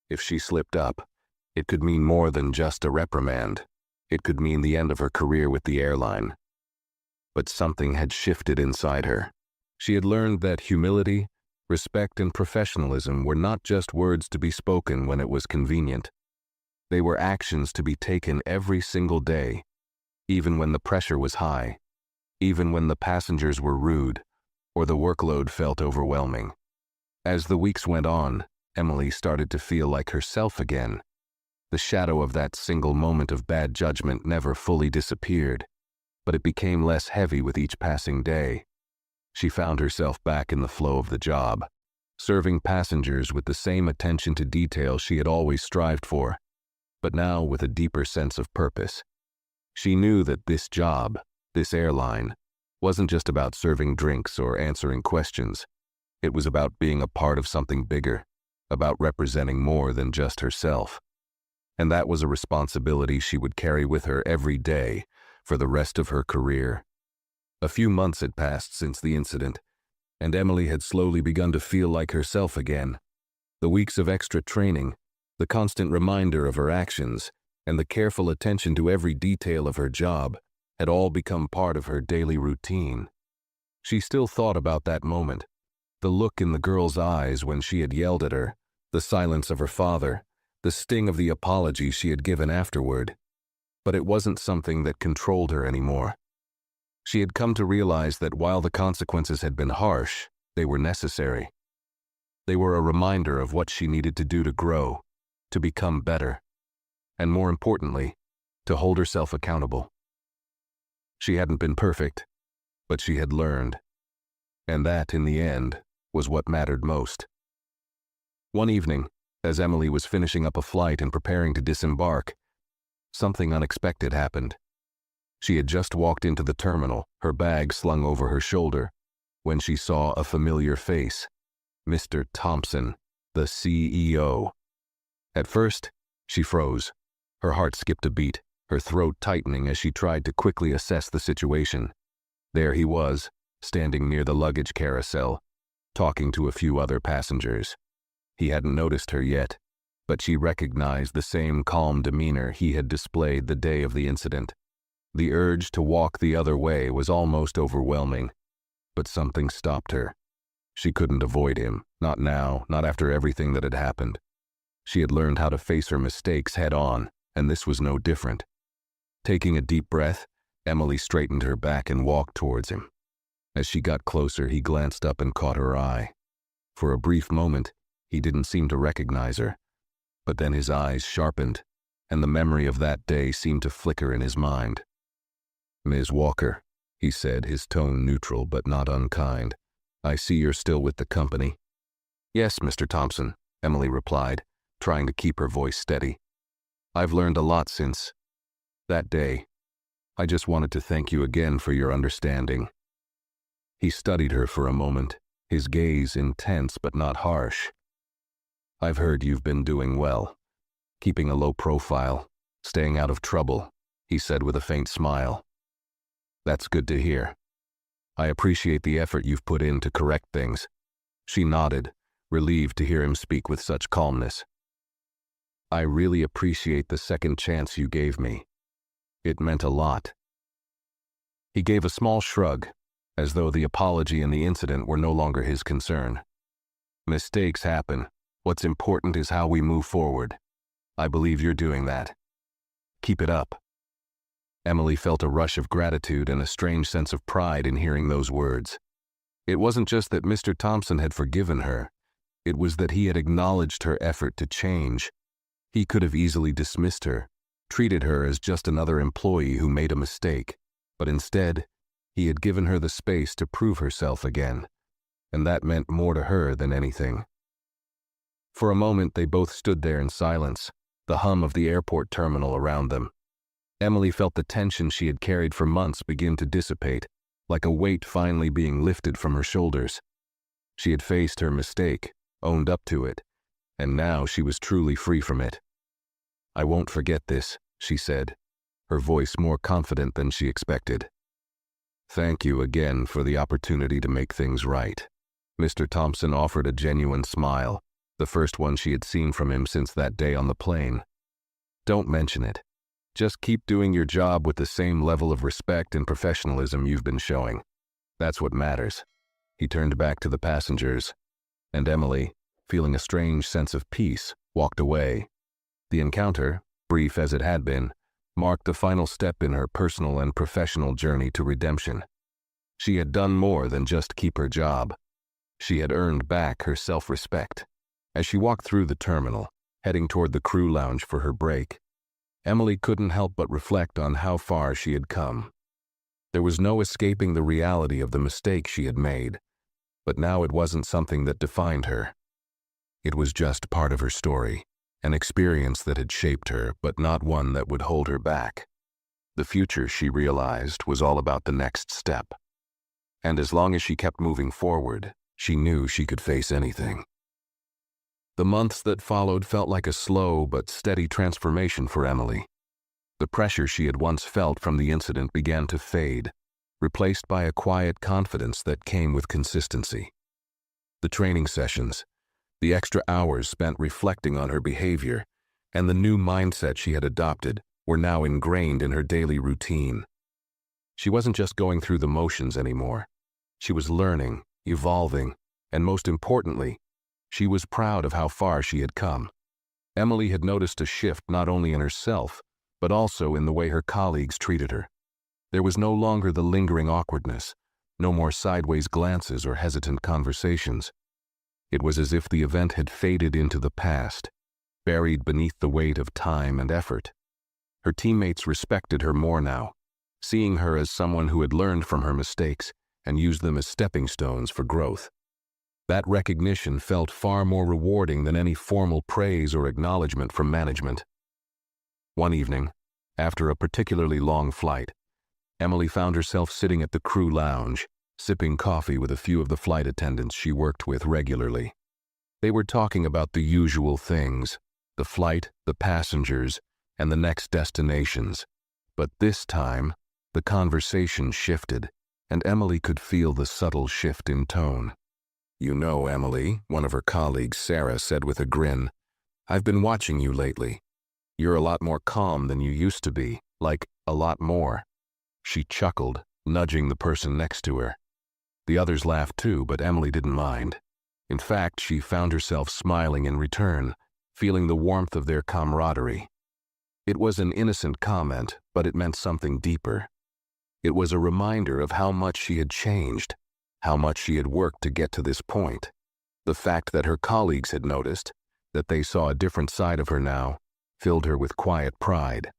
If she slipped up, it could mean more than just a reprimand. It could mean the end of her career with the airline. But something had shifted inside her. She had learned that humility, respect, and professionalism were not just words to be spoken when it was convenient. They were actions to be taken every single day, even when the pressure was high, even when the passengers were rude, or the workload felt overwhelming. As the weeks went on, Emily started to feel like herself again. The shadow of that single moment of bad judgment never fully disappeared, but it became less heavy with each passing day. She found herself back in the flow of the job, serving passengers with the same attention to detail she had always strived for, but now with a deeper sense of purpose. She knew that this job, this airline, wasn't just about serving drinks or answering questions. It was about being a part of something bigger, about representing more than just herself. And that was a responsibility she would carry with her every day for the rest of her career. A few months had passed since the incident, and Emily had slowly begun to feel like herself again. The weeks of extra training, the constant reminder of her actions, and the careful attention to every detail of her job had all become part of her daily routine. She still thought about that moment, the look in the girl's eyes when she had yelled at her, the silence of her father, the sting of the apology she had given afterward. But it wasn't something that controlled her anymore. She had come to realize that while the consequences had been harsh, they were necessary. They were a reminder of what she needed to do to grow, to become better, and more importantly, to hold herself accountable. She hadn't been perfect, but she had learned, and that, in the end, was what mattered most. One evening, as Emily was finishing up a flight and preparing to disembark, something unexpected happened. She had just walked into the terminal, her bag slung over her shoulder, when she saw a familiar face, Mr. Thompson, the CEO. At first, she froze. Her heart skipped a beat, her throat tightening as she tried to quickly assess the situation. There he was, standing near the luggage carousel, talking to a few other passengers. He hadn't noticed her yet, but she recognized the same calm demeanor he had displayed the day of the incident. The urge to walk the other way was almost overwhelming, but something stopped her. She couldn't avoid him, not now, not after everything that had happened. She had learned how to face her mistakes head on, and this was no different. Taking a deep breath, Emily straightened her back and walked towards him. As she got closer, he glanced up and caught her eye. For a brief moment, he didn't seem to recognize her, but then his eyes sharpened, and the memory of that day seemed to flicker in his mind. "Ms. Walker," he said, his tone neutral but not unkind, "I see you're still with the company." "Yes, Mr. Thompson," Emily replied, trying to keep her voice steady. "I've learned a lot since that day. I just wanted to thank you again for your understanding." He studied her for a moment, his gaze intense but not harsh. "I've heard you've been doing well, keeping a low profile, staying out of trouble," he said with a faint smile. "That's good to hear. I appreciate the effort you've put in to correct things." She nodded, relieved to hear him speak with such calmness. "I really appreciate the second chance you gave me. It meant a lot." He gave a small shrug, as though the apology and the incident were no longer his concern. "Mistakes happen. What's important is how we move forward. I believe you're doing that. Keep it up." Emily felt a rush of gratitude and a strange sense of pride in hearing those words. It wasn't just that Mr. Thompson had forgiven her. It was that he had acknowledged her effort to change. He could have easily dismissed her, treated her as just another employee who made a mistake, but instead, he had given her the space to prove herself again, and that meant more to her than anything. For a moment, they both stood there in silence, the hum of the airport terminal around them. Emily felt the tension she had carried for months begin to dissipate, like a weight finally being lifted from her shoulders. She had faced her mistake, owned up to it, and now she was truly free from it. "I won't forget this," she said, her voice more confident than she expected. Thank you again for the opportunity to make things right. Mr. Thompson offered a genuine smile, the first one she had seen from him since that day on the plane. Don't mention it. Just keep doing your job with the same level of respect and professionalism you've been showing. That's what matters. He turned back to the passengers, and Emily, feeling a strange sense of peace, walked away. The encounter, brief as it had been, marked the final step in her personal and professional journey to redemption. She had done more than just keep her job. She had earned back her self-respect. As she walked through the terminal, heading toward the crew lounge for her break, Emily couldn't help but reflect on how far she had come. There was no escaping the reality of the mistake she had made, but now it wasn't something that defined her. It was just part of her story, an experience that had shaped her, but not one that would hold her back. The future, she realized, was all about the next step. And as long as she kept moving forward, she knew she could face anything. The months that followed felt like a slow but steady transformation for Emily. The pressure she had once felt from the incident began to fade, replaced by a quiet confidence that came with consistency. The training sessions, the extra hours spent reflecting on her behavior, and the new mindset she had adopted were now ingrained in her daily routine. She wasn't just going through the motions anymore. She was learning, evolving, and most importantly, she was proud of how far she had come. Emily had noticed a shift not only in herself, but also in the way her colleagues treated her. There was no longer the lingering awkwardness, no more sideways glances or hesitant conversations. It was as if the event had faded into the past, buried beneath the weight of time and effort. Her teammates respected her more now, seeing her as someone who had learned from her mistakes and used them as stepping stones for growth. That recognition felt far more rewarding than any formal praise or acknowledgement from management. One evening, after a particularly long flight, Emily found herself sitting at the crew lounge, sipping coffee with a few of the flight attendants she worked with regularly. They were talking about the usual things, the flight, the passengers, and the next destinations. But this time, the conversation shifted, and Emily could feel the subtle shift in tone. "You know, Emily," one of her colleagues, Sarah, said with a grin, "I've been watching you lately. You're a lot more calm than you used to be, like a lot more." She chuckled, nudging the person next to her. The others laughed too, but Emily didn't mind. In fact, she found herself smiling in return, feeling the warmth of their camaraderie. It was an innocent comment, but it meant something deeper. It was a reminder of how much she had changed, how much she had worked to get to this point. The fact that her colleagues had noticed, that they saw a different side of her now, filled her with quiet pride.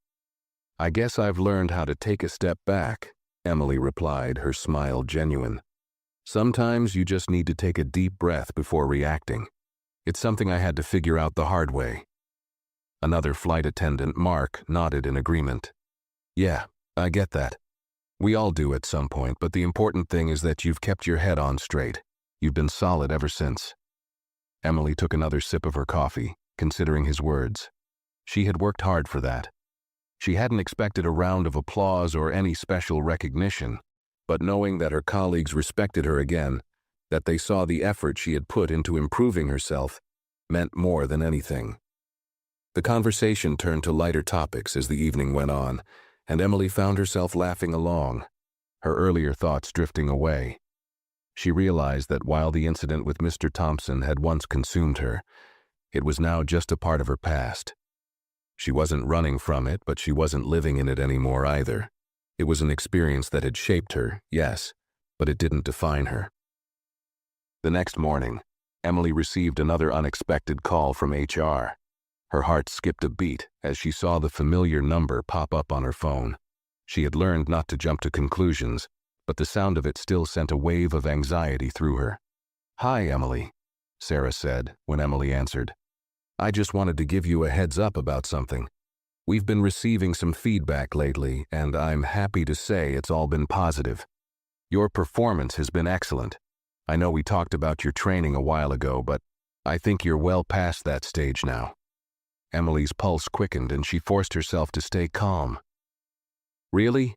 "I guess I've learned how to take a step back," Emily replied, her smile genuine. "Sometimes you just need to take a deep breath before reacting. It's something I had to figure out the hard way." Another flight attendant, Mark, nodded in agreement. "Yeah, I get that. We all do at some point, but the important thing is that you've kept your head on straight. You've been solid ever since." Emily took another sip of her coffee, considering his words. She had worked hard for that. She hadn't expected a round of applause or any special recognition, but knowing that her colleagues respected her again, that they saw the effort she had put into improving herself, meant more than anything. The conversation turned to lighter topics as the evening went on, and Emily found herself laughing along, her earlier thoughts drifting away. She realized that while the incident with Mr. Thompson had once consumed her, it was now just a part of her past. She wasn't running from it, but she wasn't living in it anymore either. It was an experience that had shaped her, yes, but it didn't define her. The next morning, Emily received another unexpected call from HR. Her heart skipped a beat as she saw the familiar number pop up on her phone. She had learned not to jump to conclusions, but the sound of it still sent a wave of anxiety through her. "Hi, Emily," Sarah said when Emily answered. "I just wanted to give you a heads up about something. We've been receiving some feedback lately, and I'm happy to say it's all been positive. Your performance has been excellent. I know we talked about your training a while ago, but I think you're well past that stage now." Emily's pulse quickened and she forced herself to stay calm. "Really?"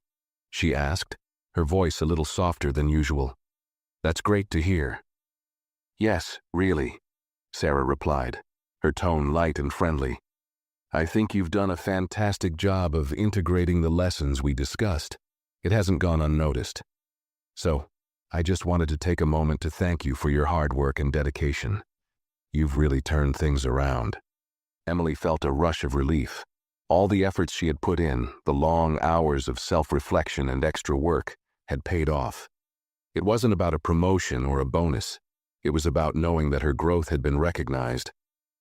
she asked, her voice a little softer than usual. "That's great to hear." "Yes, really," Sarah replied, her tone light and friendly. "I think you've done a fantastic job of integrating the lessons we discussed. It hasn't gone unnoticed. So, I just wanted to take a moment to thank you for your hard work and dedication. You've really turned things around." Emily felt a rush of relief. All the efforts she had put in, the long hours of self-reflection and extra work, had paid off. It wasn't about a promotion or a bonus. It was about knowing that her growth had been recognized,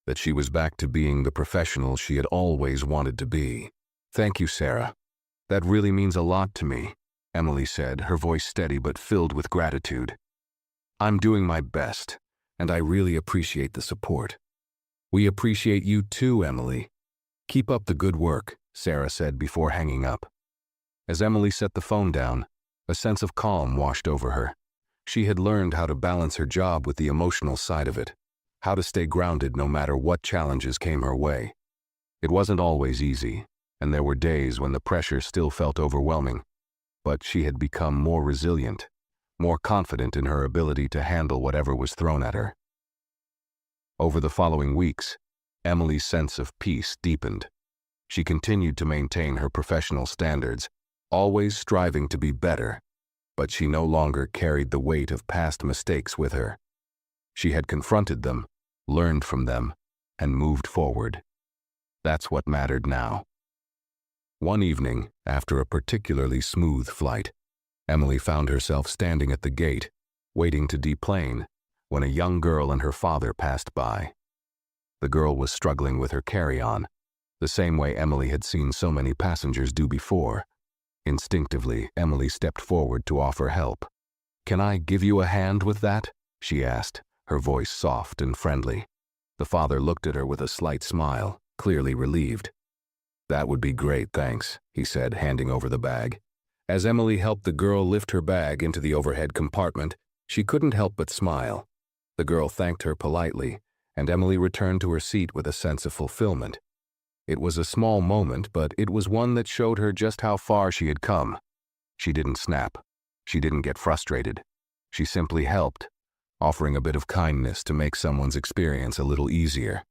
that she was back to being the professional she had always wanted to be. "Thank you, Sarah. That really means a lot to me," Emily said, her voice steady but filled with gratitude. "I'm doing my best, and I really appreciate the support." "We appreciate you too, Emily. Keep up the good work," Sarah said before hanging up. As Emily set the phone down, a sense of calm washed over her. She had learned how to balance her job with the emotional side of it, how to stay grounded no matter what challenges came her way. It wasn't always easy, and there were days when the pressure still felt overwhelming, but she had become more resilient, more confident in her ability to handle whatever was thrown at her. Over the following weeks, Emily's sense of peace deepened. She continued to maintain her professional standards, always striving to be better, but she no longer carried the weight of past mistakes with her. She had confronted them, learned from them, and moved forward. That's what mattered now. One evening, after a particularly smooth flight, Emily found herself standing at the gate, waiting to deplane, when a young girl and her father passed by. The girl was struggling with her carry-on, the same way Emily had seen so many passengers do before. Instinctively, Emily stepped forward to offer help. "Can I give you a hand with that?" she asked, her voice soft and friendly. The father looked at her with a slight smile, clearly relieved. "That would be great, thanks," he said, handing over the bag. As Emily helped the girl lift her bag into the overhead compartment, she couldn't help but smile. The girl thanked her politely, and Emily returned to her seat with a sense of fulfillment. It was a small moment, but it was one that showed her just how far she had come. She didn't snap. She didn't get frustrated. She simply helped, offering a bit of kindness to make someone's experience a little easier.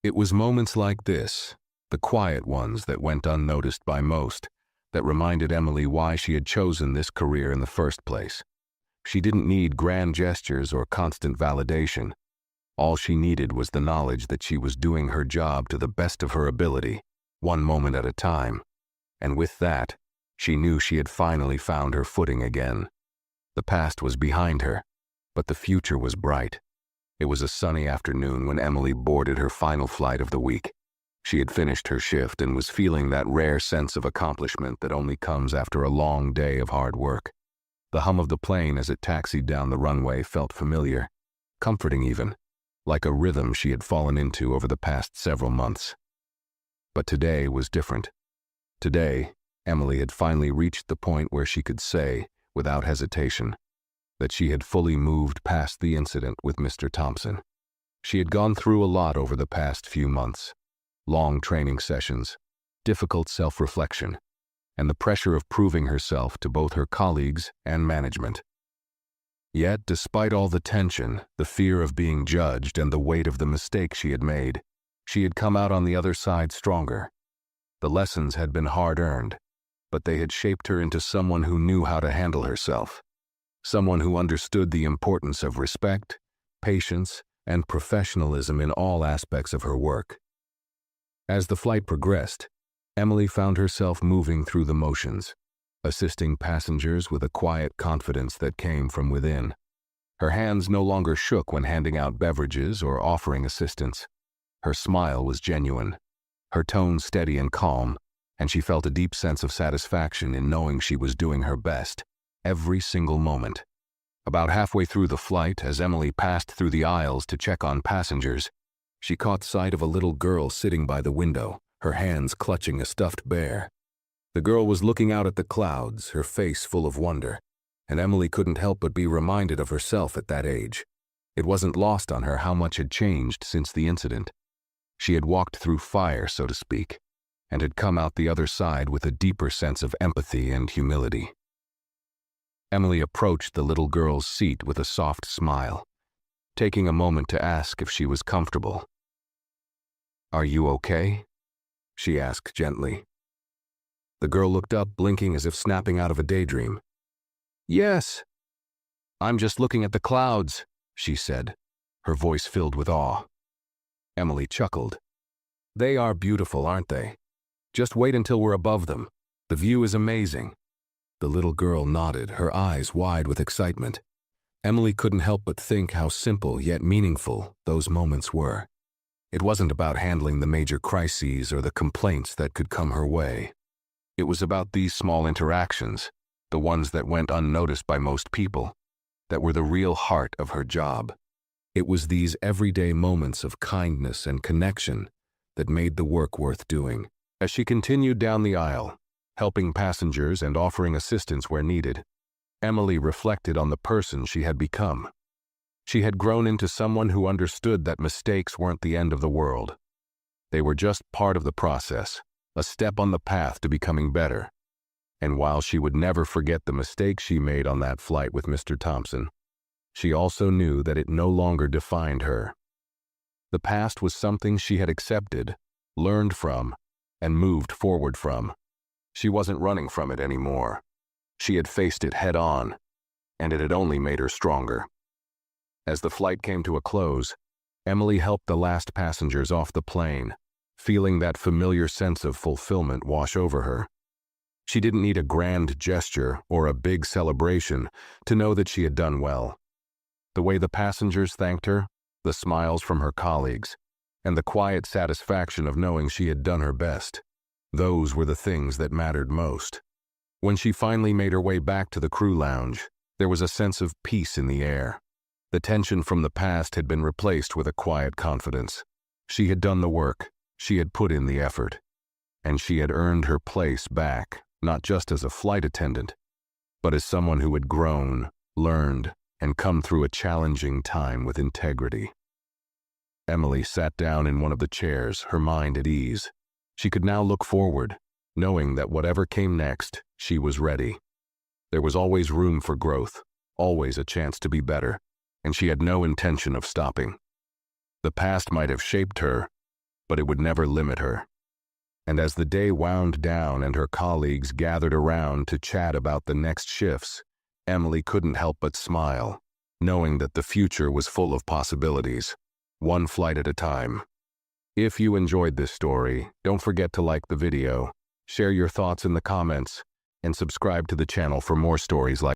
It was moments like this, the quiet ones that went unnoticed by most, that reminded Emily why she had chosen this career in the first place. She didn't need grand gestures or constant validation. All she needed was the knowledge that she was doing her job to the best of her ability, one moment at a time. And with that, she knew she had finally found her footing again. The past was behind her, but the future was bright. It was a sunny afternoon when Emily boarded her final flight of the week. She had finished her shift and was feeling that rare sense of accomplishment that only comes after a long day of hard work. The hum of the plane as it taxied down the runway felt familiar, comforting even, like a rhythm she had fallen into over the past several months. But today was different. Today, Emily had finally reached the point where she could say, without hesitation, that she had fully moved past the incident with Mr. Thompson. She had gone through a lot over the past few months. Long training sessions, difficult self-reflection, and the pressure of proving herself to both her colleagues and management. Yet, despite all the tension, the fear of being judged, and the weight of the mistake she had made, she had come out on the other side stronger. The lessons had been hard-earned, but they had shaped her into someone who knew how to handle herself, someone who understood the importance of respect, patience, and professionalism in all aspects of her work. As the flight progressed, Emily found herself moving through the motions, assisting passengers with a quiet confidence that came from within. Her hands no longer shook when handing out beverages or offering assistance. Her smile was genuine, her tone steady and calm, and she felt a deep sense of satisfaction in knowing she was doing her best, every single moment. About halfway through the flight, as Emily passed through the aisles to check on passengers, she caught sight of a little girl sitting by the window, her hands clutching a stuffed bear. The girl was looking out at the clouds, her face full of wonder, and Emily couldn't help but be reminded of herself at that age. It wasn't lost on her how much had changed since the incident. She had walked through fire, so to speak, and had come out the other side with a deeper sense of empathy and humility. Emily approached the little girl's seat with a soft smile, taking a moment to ask if she was comfortable. "Are you okay?" she asked gently. The girl looked up, blinking as if snapping out of a daydream. "Yes. I'm just looking at the clouds," she said, her voice filled with awe. Emily chuckled. "They are beautiful, aren't they? Just wait until we're above them. The view is amazing." The little girl nodded, her eyes wide with excitement. Emily couldn't help but think how simple yet meaningful those moments were. It wasn't about handling the major crises or the complaints that could come her way. It was about these small interactions, the ones that went unnoticed by most people, that were the real heart of her job. It was these everyday moments of kindness and connection that made the work worth doing. As she continued down the aisle, helping passengers and offering assistance where needed, Emily reflected on the person she had become. She had grown into someone who understood that mistakes weren't the end of the world. They were just part of the process, a step on the path to becoming better. And while she would never forget the mistake she made on that flight with Mr. Thompson, she also knew that it no longer defined her. The past was something she had accepted, learned from, and moved forward from. She wasn't running from it anymore. She had faced it head on, and it had only made her stronger. As the flight came to a close, Emily helped the last passengers off the plane, feeling that familiar sense of fulfillment wash over her. She didn't need a grand gesture or a big celebration to know that she had done well. The way the passengers thanked her, the smiles from her colleagues, and the quiet satisfaction of knowing she had done her best, those were the things that mattered most. When she finally made her way back to the crew lounge, there was a sense of peace in the air. The tension from the past had been replaced with a quiet confidence. She had done the work, she had put in the effort, and she had earned her place back, not just as a flight attendant, but as someone who had grown, learned, and come through a challenging time with integrity. Emily sat down in one of the chairs, her mind at ease. She could now look forward, knowing that whatever came next, she was ready. There was always room for growth, always a chance to be better, and she had no intention of stopping. The past might have shaped her, but it would never limit her. And as the day wound down and her colleagues gathered around to chat about the next shifts, Emily couldn't help but smile, knowing that the future was full of possibilities, one flight at a time. If you enjoyed this story, don't forget to like the video, share your thoughts in the comments, and subscribe to the channel for more stories like